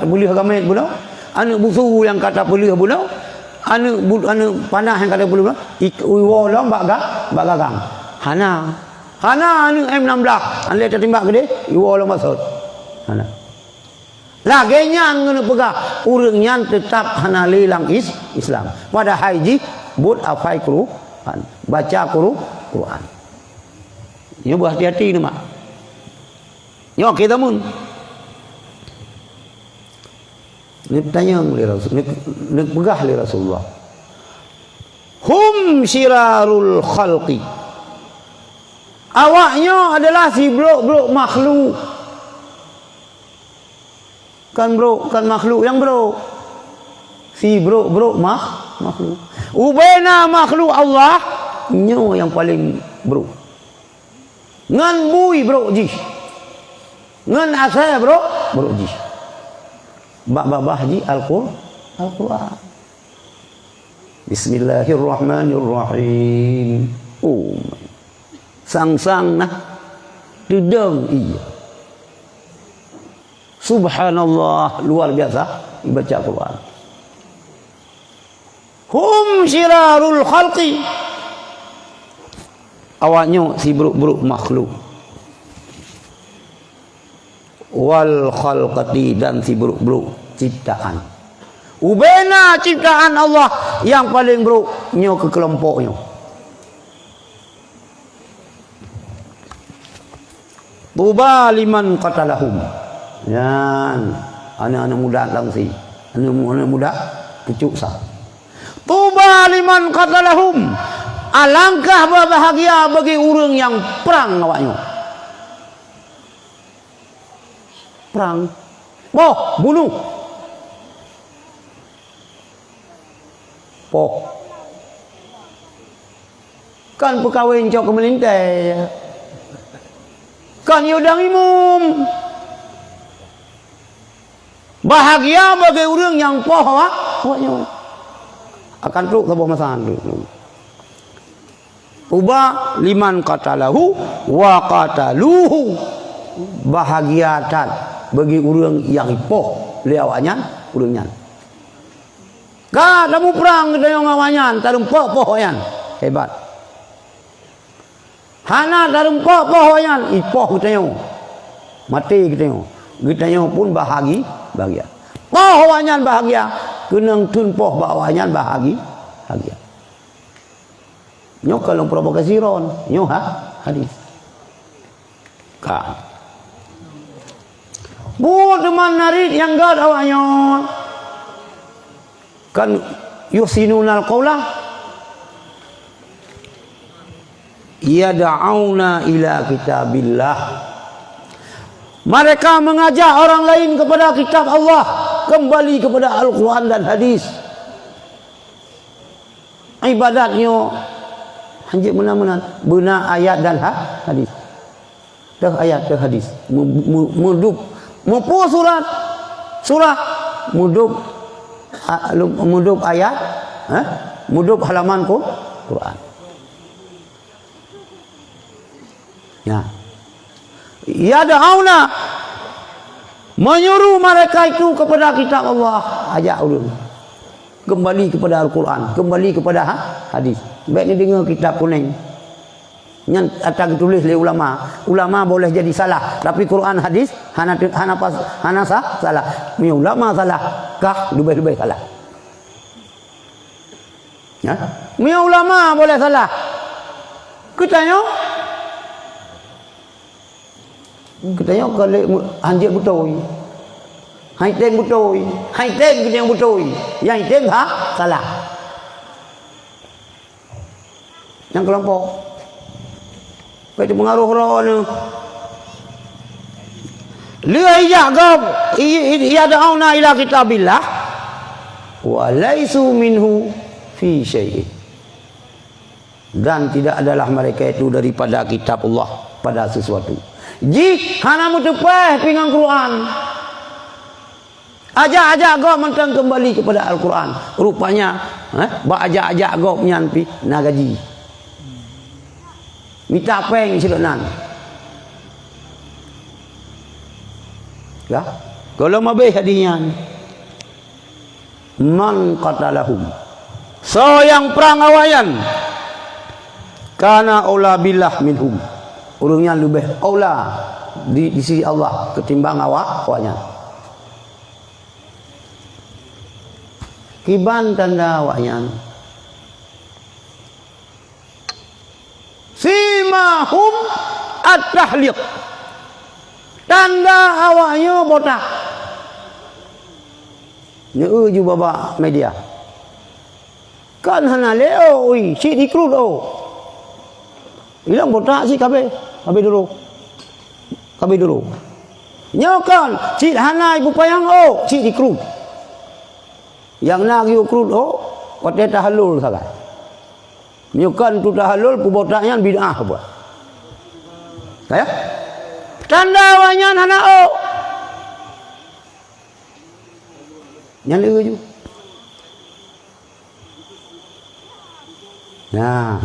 boleh agama budak, anak busu yang kata boleh budak, anak panah yang kata boleh budak, iwolong bagagang. Hana anak M16, anda tertimbak gede, iwolong masuk. Hana. Lagi yang kena pegah, urangnya tetap hana lelang Islam. Pada haji buat afai Quran, baca Quran. Ini berhati-hati ni mak. Ni kita mun. Ni tanya oleh Rasul, ni pegah oleh Rasulullah. Hum syirarul khalqi. Awaknya adalah si bro makhluk. Kan makhluk yang bro. Si bro makhluk. Ubena makhluk Allah nyo yang paling bro. Ngan bui bro ji. Ngan asal bro ji. Babah ji Al-Quran. Bismillahirrahmanirrahim. Oh. Sang nah. Tudang iya. Subhanallah, luar biasa baca Quran. Hum syirarul khalqi. Awaknya si buruk-buruk makhluk. Wal khalqati, dan si buruk-buruk ciptaan. Ubena ciptaan Allah yang paling buruknya ke kelompoknya. Tuba liman qatalahum. Yan, anak-anak muda langsung. Anak muda pucuk sah. Tuba liman qatalahum. Alangkah berbahagia bagi orang yang perang awaknya. Perang. Oh, bunuh. Oh. Kan perkahwin cok kemelintai. Kan yudang imum. Bahagia bagi orang yang poh awaknya. Akan truk sebuah masalah dulu. Uba liman qatalahu wa qataluhu. Bahagiatan bagi orang yang poh liawanya urangnya. Ka kamu perang kita yang awanyan tarum poh yan. Hebat. Hana tarum poh yan ipoh kita yang. Mati kita yang. Kita yang pun bahagia. Poh awanyan bahagia. Kenang tun poh bawanyan bahagia. Nyo kalau provokasi ron, nyo hadis. Ka. Bu teman narid yang gad awaknya. Kan yusinunal qawla. Yad'auna ila kitabillah. Mereka mengajak orang lain kepada kitab Allah, kembali kepada Al-Quran dan hadis. Ibadatnya hanya benar ayat dan hadis. Dah ayat dan hadis. Mudub surah mudub ayat, mudub halaman Quran. Ya da'auna, menyuruh mereka itu kepada kitab Allah. Ajak ulun kembali kepada Al-Quran, kembali kepada hadis. Baik ni dengar kitab kuning yang atas ditulis oleh ulama boleh jadi salah, tapi Quran hadis hana salah. Mi ulama salah kah lebih salah. Ya, mi ulama boleh salah. Kita kalau anjir betul. Hai teng kita yang betul. Yang teng salah. Yang kelompok itu pengaruh rohnya. Liya gab yad'auna ila kitabillah wa laisu minhu fi syai'in. Dan tidak adalah mereka itu daripada kitab Allah pada sesuatu. Jik hana mutepeh pingang Quran. Ajak gop mentang kembali kepada Al-Quran. Rupanya ajak gop nyampi nagaji. Minta peng silonan. Ya. Kalau mabeh hadian. Man qatalahum. So yang perang awayan. Kana aula billah minhum. Urungnya lebih aula di sisi Allah ketimbang awaknya. Kiban tanda awaknya. Simahum at-tahliq. Tanda awaknya botak. Ni uju baba media. Kan hana leo oi, si dikrut hilang botak si kabeh dulu. Nyokan si hana ibu payang si dikrut. Yang nak dikrut kata tahallul sangat. Nyokan tu tahallul pu botaknya bid'ah apa. Ya? Tanda awaknya hana Yang leuju. Nah.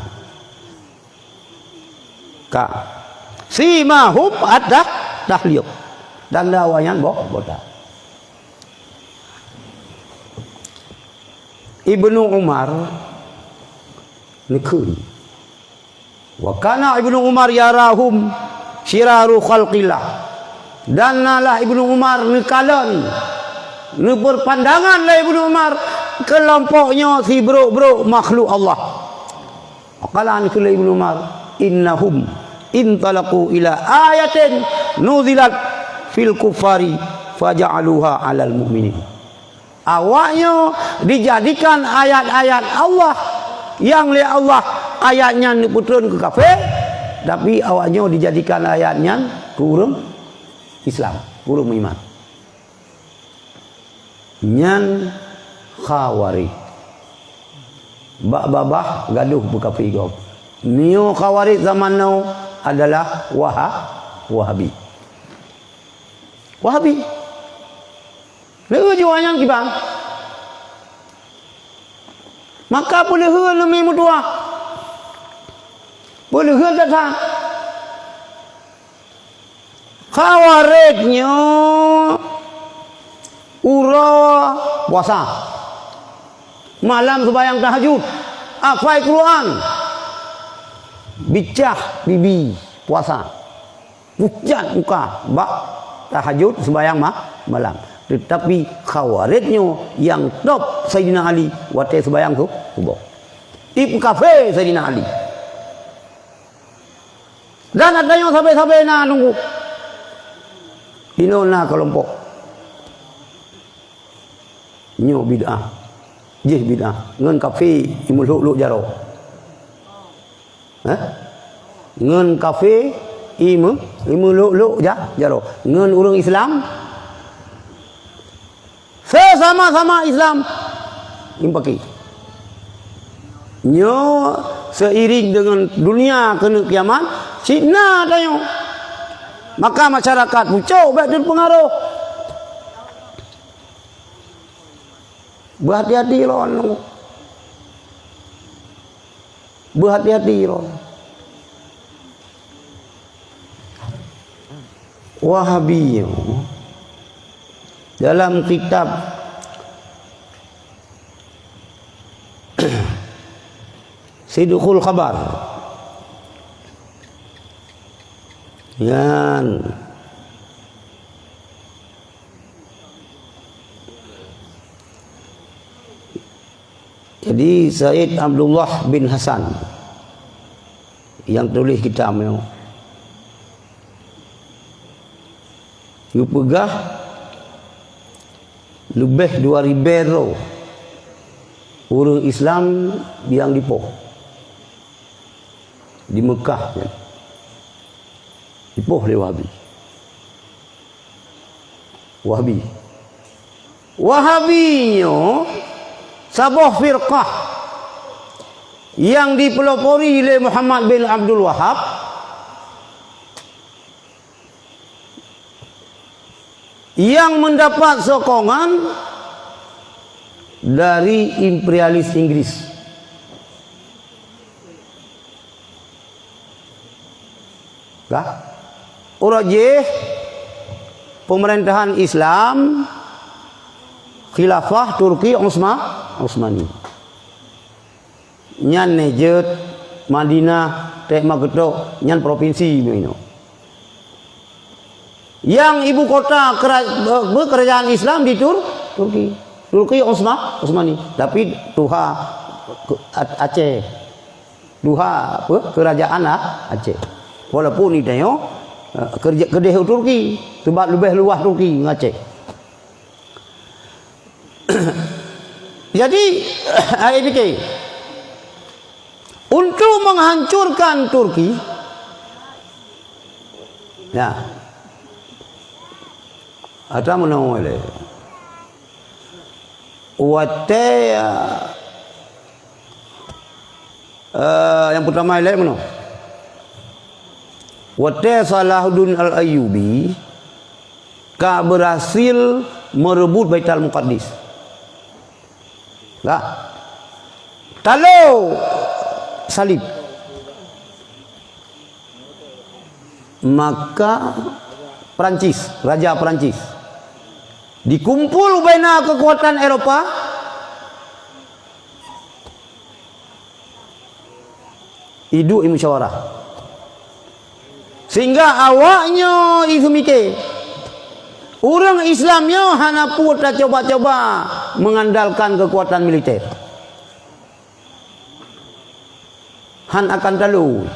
Ka simahum tahliq. tanda wayan botak. Ibnu Umar nikun. Wa kana Ibnu Umar yarahum syiraru khalqillah. Dan lah Ibnu Umar nikalan. Ni berpandangan lah Ibnu Umar kelompoknya si bro makhluk Allah. Qala an kulli Ibnu Umar innahum intalaqu ila ayatin nuzilat fil kufari faja'aluha 'alal mu'minin. Awaknya dijadikan ayat-ayat Allah yang oleh Allah ayatnya diputurkan ke kafir, tapi awaknya dijadikan ayatnya ke orang Islam, orang iman. Nyan Khawarij. Babah gaduh berkafir gop. Nio Khawarij zaman now adalah Wahabi. Lepas jualan kibang. Maka boleh hal lebih mudah. Boleh hal datang. Khawarijnya ura puasa. Malam sembahyang tahajud. Hafal Quran. Bicah bibi puasa. Pucat muka bak tahajud sembahyang malam. Tetapi Khawarijnya yang top Sayyidina Ali waktu sembahyang tu subuh. Ibu kafe Sayyidina Ali. Dan ada yang sampai nak nunggu. Inona kelompok. Nyo bid'ah. Jih bid'ah. Ngan kafe imul luk jaro. Ngan kafe imul luk jaro. Ngan orang Islam sama-sama Islam impaki. Nyo seiring dengan dunia kena kiamat, Cina tayo. Maka masyarakat pucuk baik terpengaruh. Berhati-hati loh. Berhati-hati loh. Wahabi dalam kitab Sidqul Khabar yan jadi Said Abdullah bin Hasan yang tulis kitab ni pegah lebih 2,000 orang Islam yang dipoh di Mekah ya. Dipoh oleh Wahabinya sebuah firqah yang dipelopori oleh Muhammad bin Abdul Wahab yang mendapat sokongan dari imperialis Inggris. Urajih pemerintahan Islam khilafah Turki Utsmani. Nyan Najd, Madinah, Teh Mageto, nyan provinsi ini. Yang ibu kota kerajaan Islam di Turki Utsmani, tapi Tuha Aceh, Tuha kerajaan Aceh. Walaupun ini tanya kedai Turki, sebab lebih luas Turki Aceh. Jadi IPK untuk menghancurkan Turki, ya. Ada menawale. Wate yang pertama ialah mana? Wate Salahuddin Al-Ayyubi berhasil merebut Baitul Muqaddis. Kalau salib, maka Perancis, Raja Perancis. Dikumpul baina kekuatan Eropa, hidup musyawarah. Sehingga awaknya itu mikir, orang Islamnya hana pun dah coba-coba mengandalkan kekuatan militer. Han akan lalu.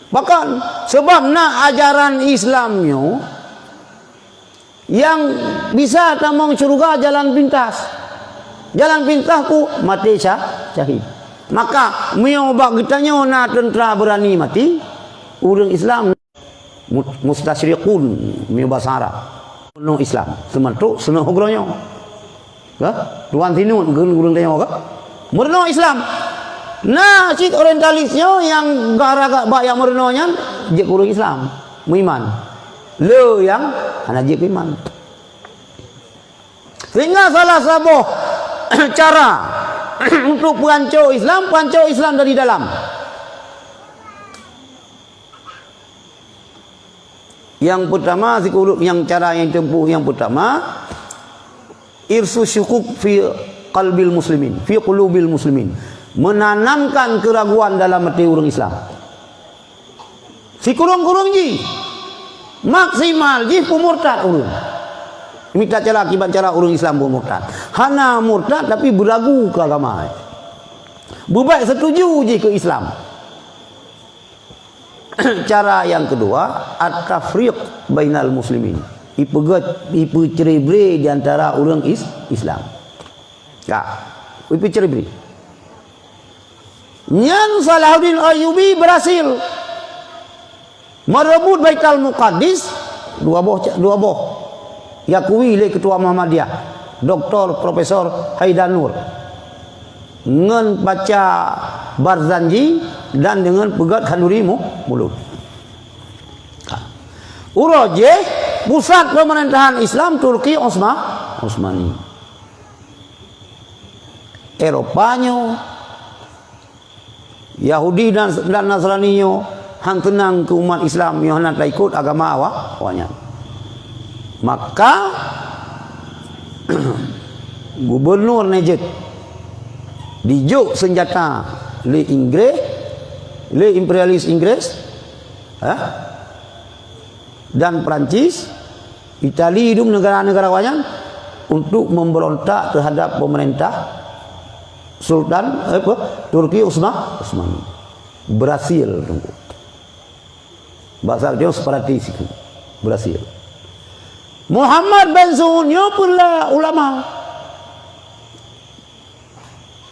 Bahkan sebab nak ajaran Islamnya yang bisa tamang syurga jalan pintas. Jalan pintas ku mati syahid. Maka miobak kitanya na tentera berani mati, orang Islam mustasyriqun miobak Arab. No Islam, semantuk senang hogronyo. Ka? Tuan tinun gurung tanya ka? Murno Islam. Nah, cik orientalisnya yang gara-gara bak yang murnonya je orang Islam, muiman. Le yang hana je iman. Sehingga salah satu cara untuk pancau Islam dari dalam. Yang pertama, yang cara yang tempuh yang pertama, irsu syukuk fi qalbil muslimin, fi qulubil muslimin. Menanamkan keraguan dalam hati orang Islam. Si kurung-kurung ji maksimal ji pemurtad orang. Minta cara akibat cara orang Islam pun murtad. Hana murtad tapi beragu ke agama. Bubaik setuju ji ke Islam. Cara yang kedua, at-tafriq bainal muslimin. Ipu cerai-berai di antara orang Islam. Ya, ipu cerai-berai. Yang Salahuddin Ayyubi berhasil merebut Baitul Muqaddis dua boh yakui oleh ketua Muhammadiyah Dr. Profesor Haidar Nur dengan baca Barzanji dan dengan pegat Khanduri mulut. Uroje pusat pemerintahan Islam Turki Osmani. Eropanya Yahudi dan Nasraninya hang tenang ke umat Islam yang hendak ikut agama awaknya. Maka Gubernur Najd dijuk senjata le Inggris, le imperialis Inggris, dan Perancis, Itali itu negara-negara awaknya untuk memberontak terhadap pemerintah Sultan Turki Osmani. Berhasil tunggu. Bahasa dia separatis itu. Berhasil. Muhammad bin Sunyo pula ulama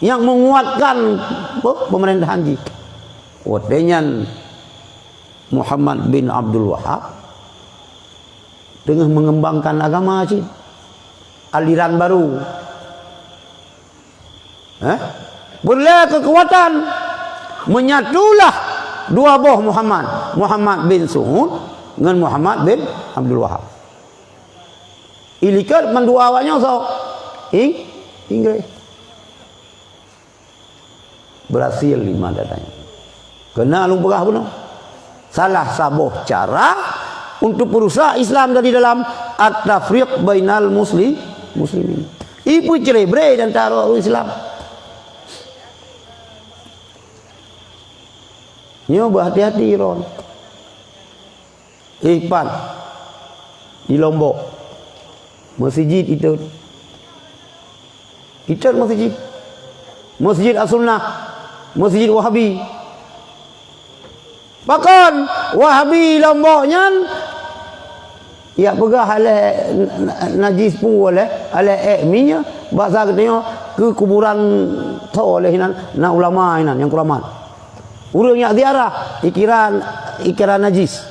yang menguatkan pemerintahan ji. Wadenyan Muhammad bin Abdul Wahab dengan mengembangkan agama ji. Aliran baru. Boleh kekuatan menyatulah dua boh Muhammad bin Suud dengan Muhammad bin Abdul Wahab. Ilikat mendua awaknya so Inggris berhasil lima datanya. Kena lu pegah benar. Salah sabuh cara untuk perusak Islam dari dalam at-tafriq bainal muslimin. Ibu cerai-berai dan taruh Islam. Nyoba hati-hati Iran. Ipan di Lombok. Masjid itu. Itu masjid. Masjid As-Sunnah. Masjid Wahabi. Bahkan Wahabi Lomboknya ya pegah oleh najis pun oleh ekminya bahasa katanya ke kuburan tu oleh na ulama yang keramat. Urang yang ziarah ikiran najis.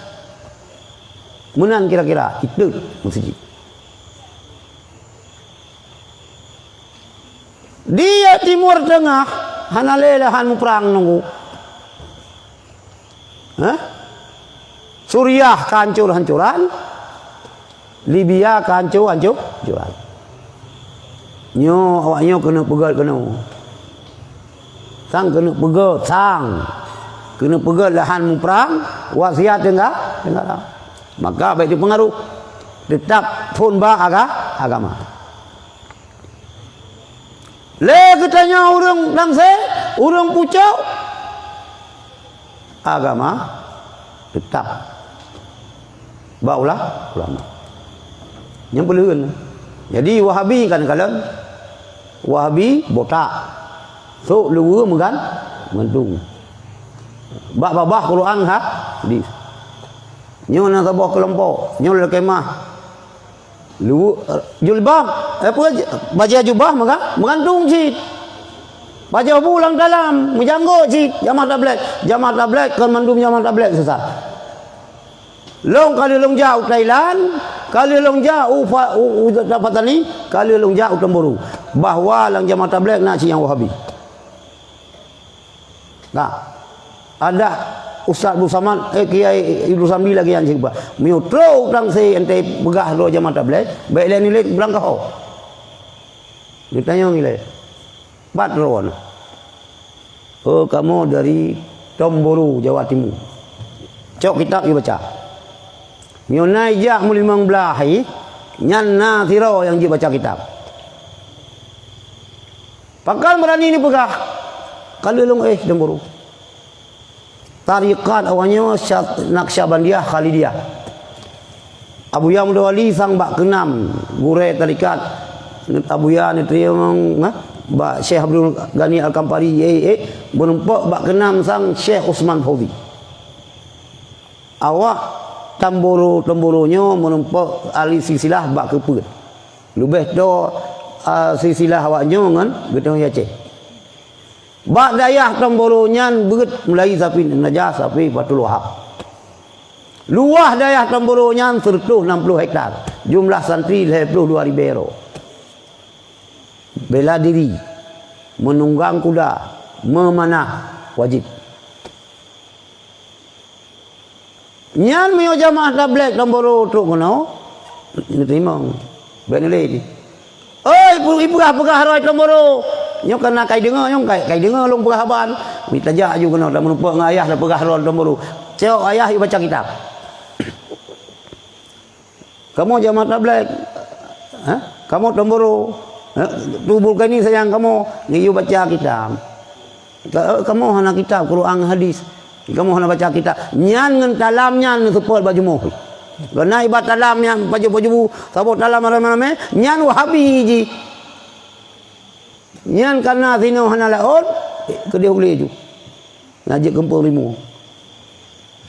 Menang kira-kira itu masjid. Dia Timur Tengah hanalelahan perang nunggu. Suriah hancur-hancuran, Libya hancur-hancuran. Awaknya kena pegat sang kena pegat sang. Kena pegat lahan perang, wasiat enggak. Maka baik itu pengaruh tetap pun agama. Le katanya orang bangsa, orang pucau agama tetap baulah ulama. Yang perluan. Jadi Wahabi kadang-kadang Wahabi botak. So luar mentung. Bak Quran hadis. Nyo nak tabah kelompok, nyo le kemah. Lu julbab apa baca jubah mengantung cit. Baca pulang dalam menjanggut cit jamaah tablet kan mandum jamaah tablet sesat. Long kali long jauh Thailand, kali long jauh dapat ni, kali long jauh Temburu. Bahwa lang jamaah tablet nak ci yang Wahabi. Nah, ada Ustaz Abdul Samad, Kiai Ibnu Sambi lagi yang cakap. Miu tro tang se ente begah ro jamaah tablet, baik le nilai belang kau. Ditanya nilai. Bat ron. Oh, kamu dari Temburu, Jawa Timur. Cok kitab dia baca. Miu naijak mu 15 hai, nyan na tiro yang dia baca kitab. Pakal berani ni pegah. Kalau long Temburu. Tarikat awalnya Naqsyabandiyah Khalidiyah. Abu Ya Muda Wali sang bak kenam gure tarikat Abu Ya ni triang bak Syekh Abdul Ghani Al-Kampari berempak bak kenam sang Syekh Usman Fauzi. Awak Temburu-temburunya menempok ahli silsilah bak keput. Lebih do silsilah awaknya kan getong Aceh. Bak dayah Temburu nyan beut mulai sapi Najah sapi Batul Wahab. Luah dayah Temburu nyan 160 hektar. Jumlah santri 22,000 ero. Bela diri, menunggang kuda, memanah wajib. Nyan mio jamaah tablet Temburu truk kono. Terima. Benele. Oi, ibu pegah roi Temburu. Nyok kena kai dengar nyong kai dengar long pegah haban. Minta jak ju kena dak menumpuk dengan ayah dak pegah roi Temburu. Cok ayah ibu baca kitab. Kamu jamaah tablet. Kamu Temburu. Tubuh kini sayang kamu, ibu baca kitab. Kamu hana kitab Quran hadis. Kamu hana baca kitab. Nyan ngan talam nyan support baju moh. Gana ibat talam yang baju sabot talam mana-mana nyan Wahabi ji. Nyan karena sino hana laut ke dia boleh ju. Ngajak kempur limu.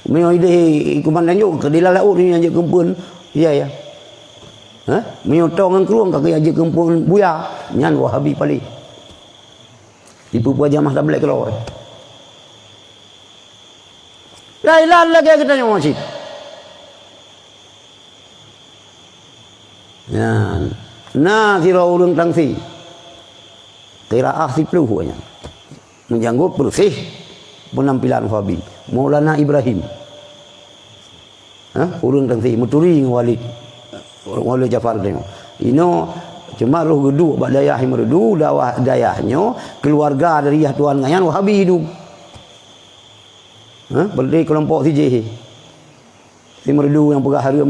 Meo ide kumandan ju ke dia laut ni ngajak kempur. Ya. Meo tong ngruang ka ngajak kempur buya. Nyan Wahabi pali. Ibu buat jamaah tablet keluar. Lailan lagi kita yang masjid. Ya, nah kira urang tangsi. Qiraah 10 hanya. Menjanggut bersih penampilan Wahabi. Maulana Ibrahim. Urang tangsi muturi Walid. Walid Jafar tengok. Ino cuma roh geduk bak dayah merdu dakwah dayahnya keluarga dari tuan ngayan Wahabi hidup. Berdiri kelompok CJ. Si merdu yang pegah hari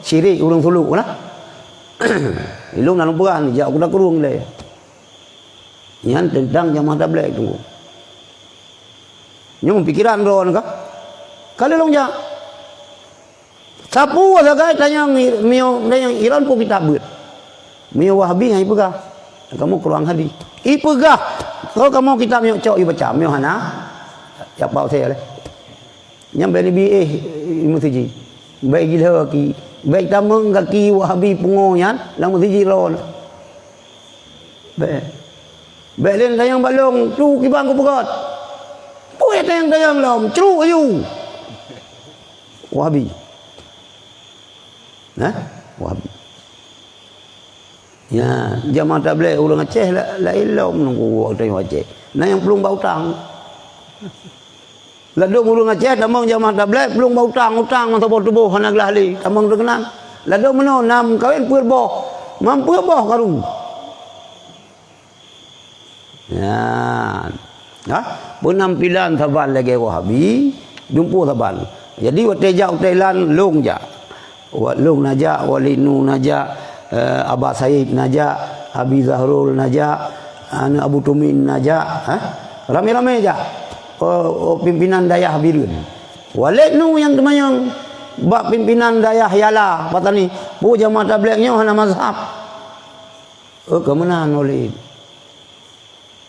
syirik urang suluk lah. Ilung nak lumpurah ni jauh kuda kurung le. Yang tentang jamaah tablet tunggu. Nyum pikiran ron ka? Kali long ja. Sapu ada kai tanya mio yang Iran pun kita buat. Mio Wahabi yang ipegah. Kamu kurang hadis. Ipegah. Kalau kamu kita mio cok ibaca mio hana. Siapa saya le. Yang bani BA musiji. Baik gila ki. Baik tamang kaki Wahabi pengoyan lang musiji ron. Baik len tayang balong tu kibang ku pegat. Puai tayang lom ceru ayu. Wahabi. Wahabi. Ya, jamaah tablet ulang Aceh la ilom nunggu tayang Aceh. Nah yang belum bau tang. Ladung ulung Aceh tamang jamaah tablet belum bau utang masa tubuh hana glahli tamang terkenang. Ladung meno nam kawin pur boh. Mampu boh karung. Ya. Penampilan saban lagi Wahabi, jumpa saban. Jadi wat tejak Thailand long ja. Wat long najak, walinu najak, Abah Said najak, Abi Zahrul najak, Abu Tumin najak, rame-rame aja. Pimpinan dayah Habirun. Walek nu yang temayang bak pimpinan dayah Yala patani. Bu jamaah tablighnyo hana mazhab. Kemenangan oleh.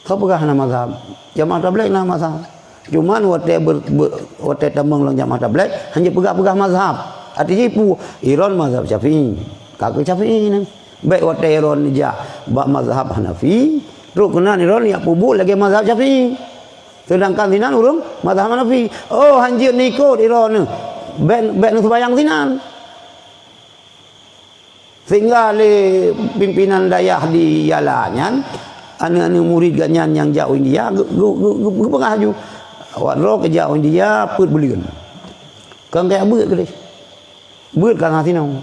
Kau pegah hana mazhab. Jamaah tabligh hana mazhab. Cuman wate tamang lang jamaah tabligh hanya pegah-pegah mazhab. Artinya pu Iran mazhab Syafi'i. Kakak Syafi'i ni. Baik wate Iran ja bak mazhab Hanafi, terus kena Iran ya pubu lagi mazhab Syafi'i. Sedangkan sinan urung mazhab Hanafi. Oh hanjir ni ikut Iran ni. Baik nu sembahyang sinan. Sehingga le pimpinan dayah di Yalanyan anak-anak murid ganyan yang jauh India gu pengaju. Awak ro ke jauh India put beliun. Kang kayak beut ke deh. Beut kan hasinau.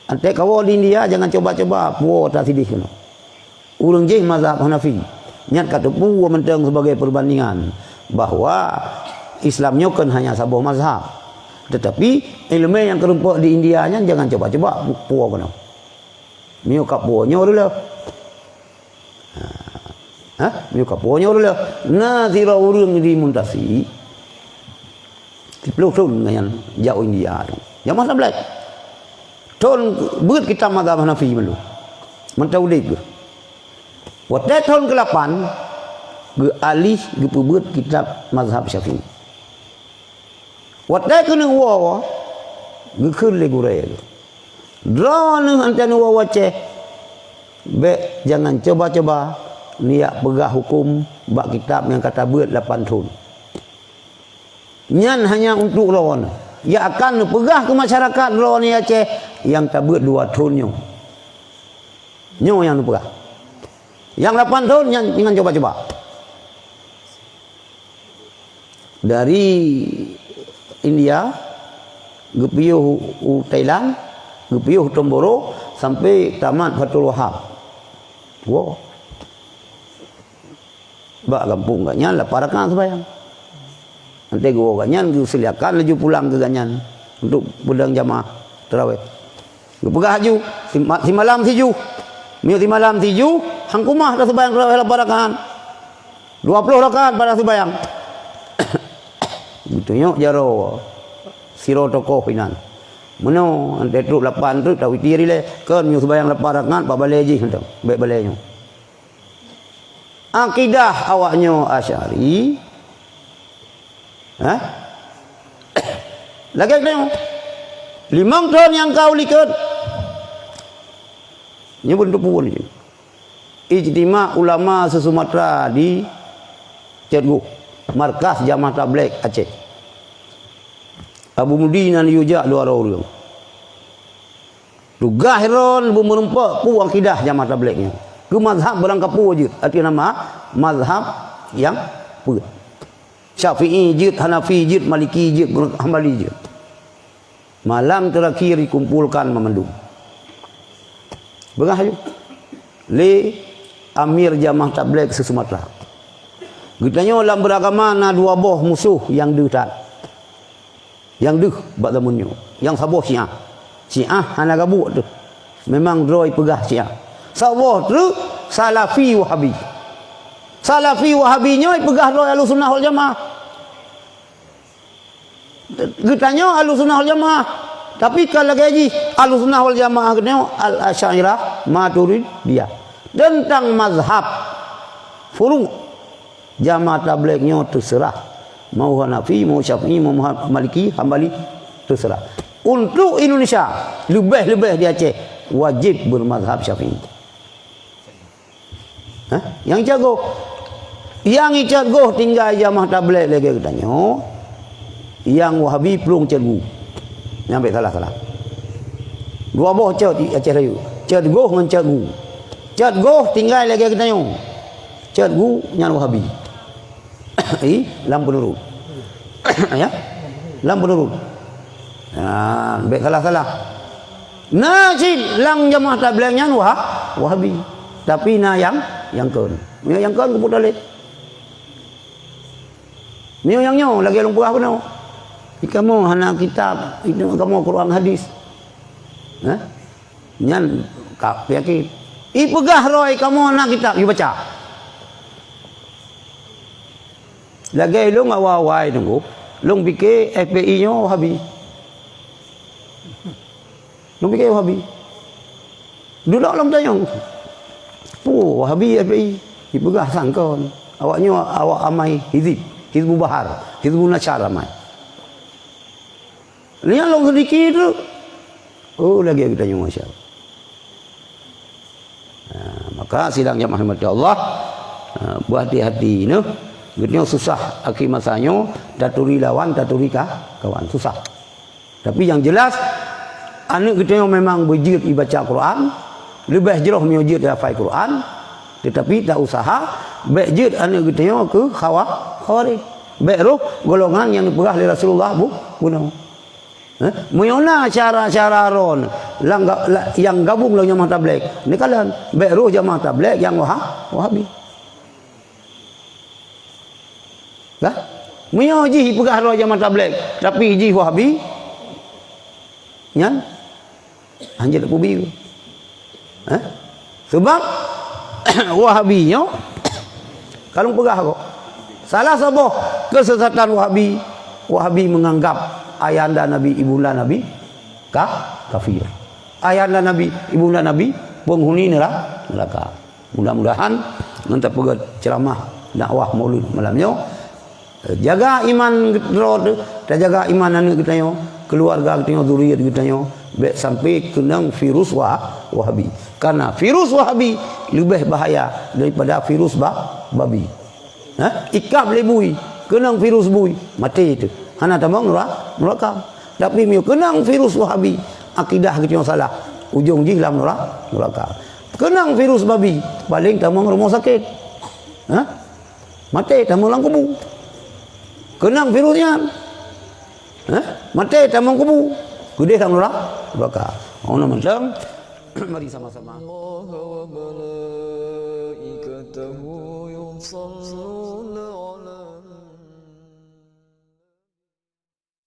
Ante kawo di India jangan coba-coba puo ta sidih kono. Urang jeng mazhab Hanafi. Nyat kata puo menteng sebagai perbandingan bahwa Islamnya kan hanya sebuah mazhab. Tetapi ilmu yang kerumpuk di India nya jangan coba-coba puo kono. Mio kapuo nyo dulu. Mio kapuo nyo dulu. Nah sira urang di Muntasi. Dipeluk-peluk dengan jauh India tu. Yang mana belak? Tahun beut kita mazhab Hanafi malu. Mentau dik. Waktu tahun ke-8 ge alih ge beut kitab mazhab Syafi'i. Waktu kena wa ge keun le gure. Drone antara wa wace. Be jangan coba-coba niat pegah hukum bab kitab yang kata beut 8 tahun. Nyan hanya untuk lawan. Ya akan pegah ke masyarakat lawan ni Aceh yang tak beut 2 tahun nyo. Nyo yang pegah. Yang 8 tahun jangan coba-coba. Dari India ge piuh Thailand, ge piuh Tomboro sampai tamat Fatul Wahab. Wow. Bak kampung gaknya lah parakan sembahyang. Nanti gua ganyan gua seliakan laju pulang ke ganyan untuk pedang jamaah tarawih. Gua pegah haju si malam tiju. Mio si malam tiju hangkumah dah sembahyang tarawih lah parakan. 20 rakaat pada sembahyang. Gitu nyok jaro siro tokoh pinan. Meno ante truk 8 truk tak witir le kan mio sembahyang 8 rakaat pa balai ji hendak. Baik balai nyo. Akidah awaknya Asy'ari. Lagi tengok 5 tahun yang kau likat ini bentuk puan ini ijtima ulama se-Sumatera di Cetgu markas Jamaah Tabligh Aceh Abu Mudin dan Yujak 2 orang Dugah heron berempat pu akidah Jamaah Tablighnya ke mazhab berangkapu je arti nama mazhab yang pun Syafi'i jid, Hanafi jid, Maliki jid, Hambali jid. Malam terakhir dikumpulkan memandung. Bengah aja. Le Amir Jamaah Tabligh se-Sumatera. Gitanya dalam beragama na 2 boh musuh yang dekat. Yang deh bak zamannya. Yang saboh Syiah. Syiah hana gabuk tu. Memang droi pegah Syiah. Saboh tu Salafi Wahabi. Salafi Wahabinya pegah droi Ahlussunnah wal Jamaah. Getanya Ahlussunnah wal Jamaah. Tapi kalau gaji Ahlussunnah wal Jamaah ketanya Al-Asy'ariyah Maturidiyah. Tentang mazhab furu' Jamaah Tablighnya terserah. Mau Hanafi, mau Syafi'i, mau Maliki, Hambali terserah. Untuk Indonesia lebih-lebih di Aceh wajib bermazhab Syafi'i. Yang jago tinggal Jamaah Tabligh lagi katanya. Yang Wahabi pelung Cetgu. Nyampe salah. 2 boh Cet di Aceh Raya. Cetgu dengan Cetgu. Cetgu tinggal lagi katanya. Cetgu nyan Wahabi. Lampu nurut. Ya. Lampu nurut. Baik salah. Najib lang Jamaah Tabligh nyan Wahabi. Tapi na yang kan. Mio yang kan keputar leh. Mio yang nyo lagi long pegah pun. Kamu hana kitab, kamu Quran hadis. Ha? Nyan kak yakin. Pegah roy kamu hana kitab, you baca. Lagi lu ngawai tunggu. Lu fikir FPI-nya Wahabi. Lu fikir Wahabi. Dulu orang tanya. Oh, Wahabi FPI. Pegah sangkon. Awaknya awak amai Hizbul Bahar, Hizbul Nasar amai. Ni long sedikit tu. Oh, lagi kita tanya Masya Allah. Maka sidang jamaah rahmat Allah, berhati-hati ni. Getnya susah akhir masanya, taturi lawan, taturi kawan, susah. Tapi yang jelas, anak kita yang memang berjid baca Quran, lebih jelas menyujud hafal Quran, tetapi tak usaha, baik jid anak kita yang ke khawarij. Baik roh golongan yang diperah oleh Rasulullah guna. Meyona cara-cara ron yang gabung dengan jamaah tabligh. Ni kalian baik roh jamaah tabligh yang Wahabi. Lah, menyoji pegah roh jamaah tabligh, tapi ji Wahabi nyan anjir kubi. Sebab Wahabinya kalau pegah kok. Salah satu kesesatan Wahabi menganggap ayahanda Nabi, ibunda Nabi kafir. Ayahanda Nabi, ibunda Nabi penghuni neraka. Mudah-mudahan nanti pegat ceramah dakwah maulid malamnya jaga iman kita jaga iman anak kita yo, keluarga kita yo, zuriat kita yo, sampai kenang virus Wahabi. Karena virus Wahabi lebih bahaya daripada virus babi. Ikap lebui, kenang virus bui, mati itu. Hana tambang neraka. Tapi mio kenang virus Wahabi, akidah kita yang salah, ujung jihlam neraka. Kenang virus babi, paling tambang rumah sakit. Mati tambang lang kubu. Kenang virusnya. Mati tambang kubu. Gede dalam neraka. Ono mentang mari sama-sama. Allah wa malaikatahu yusalluna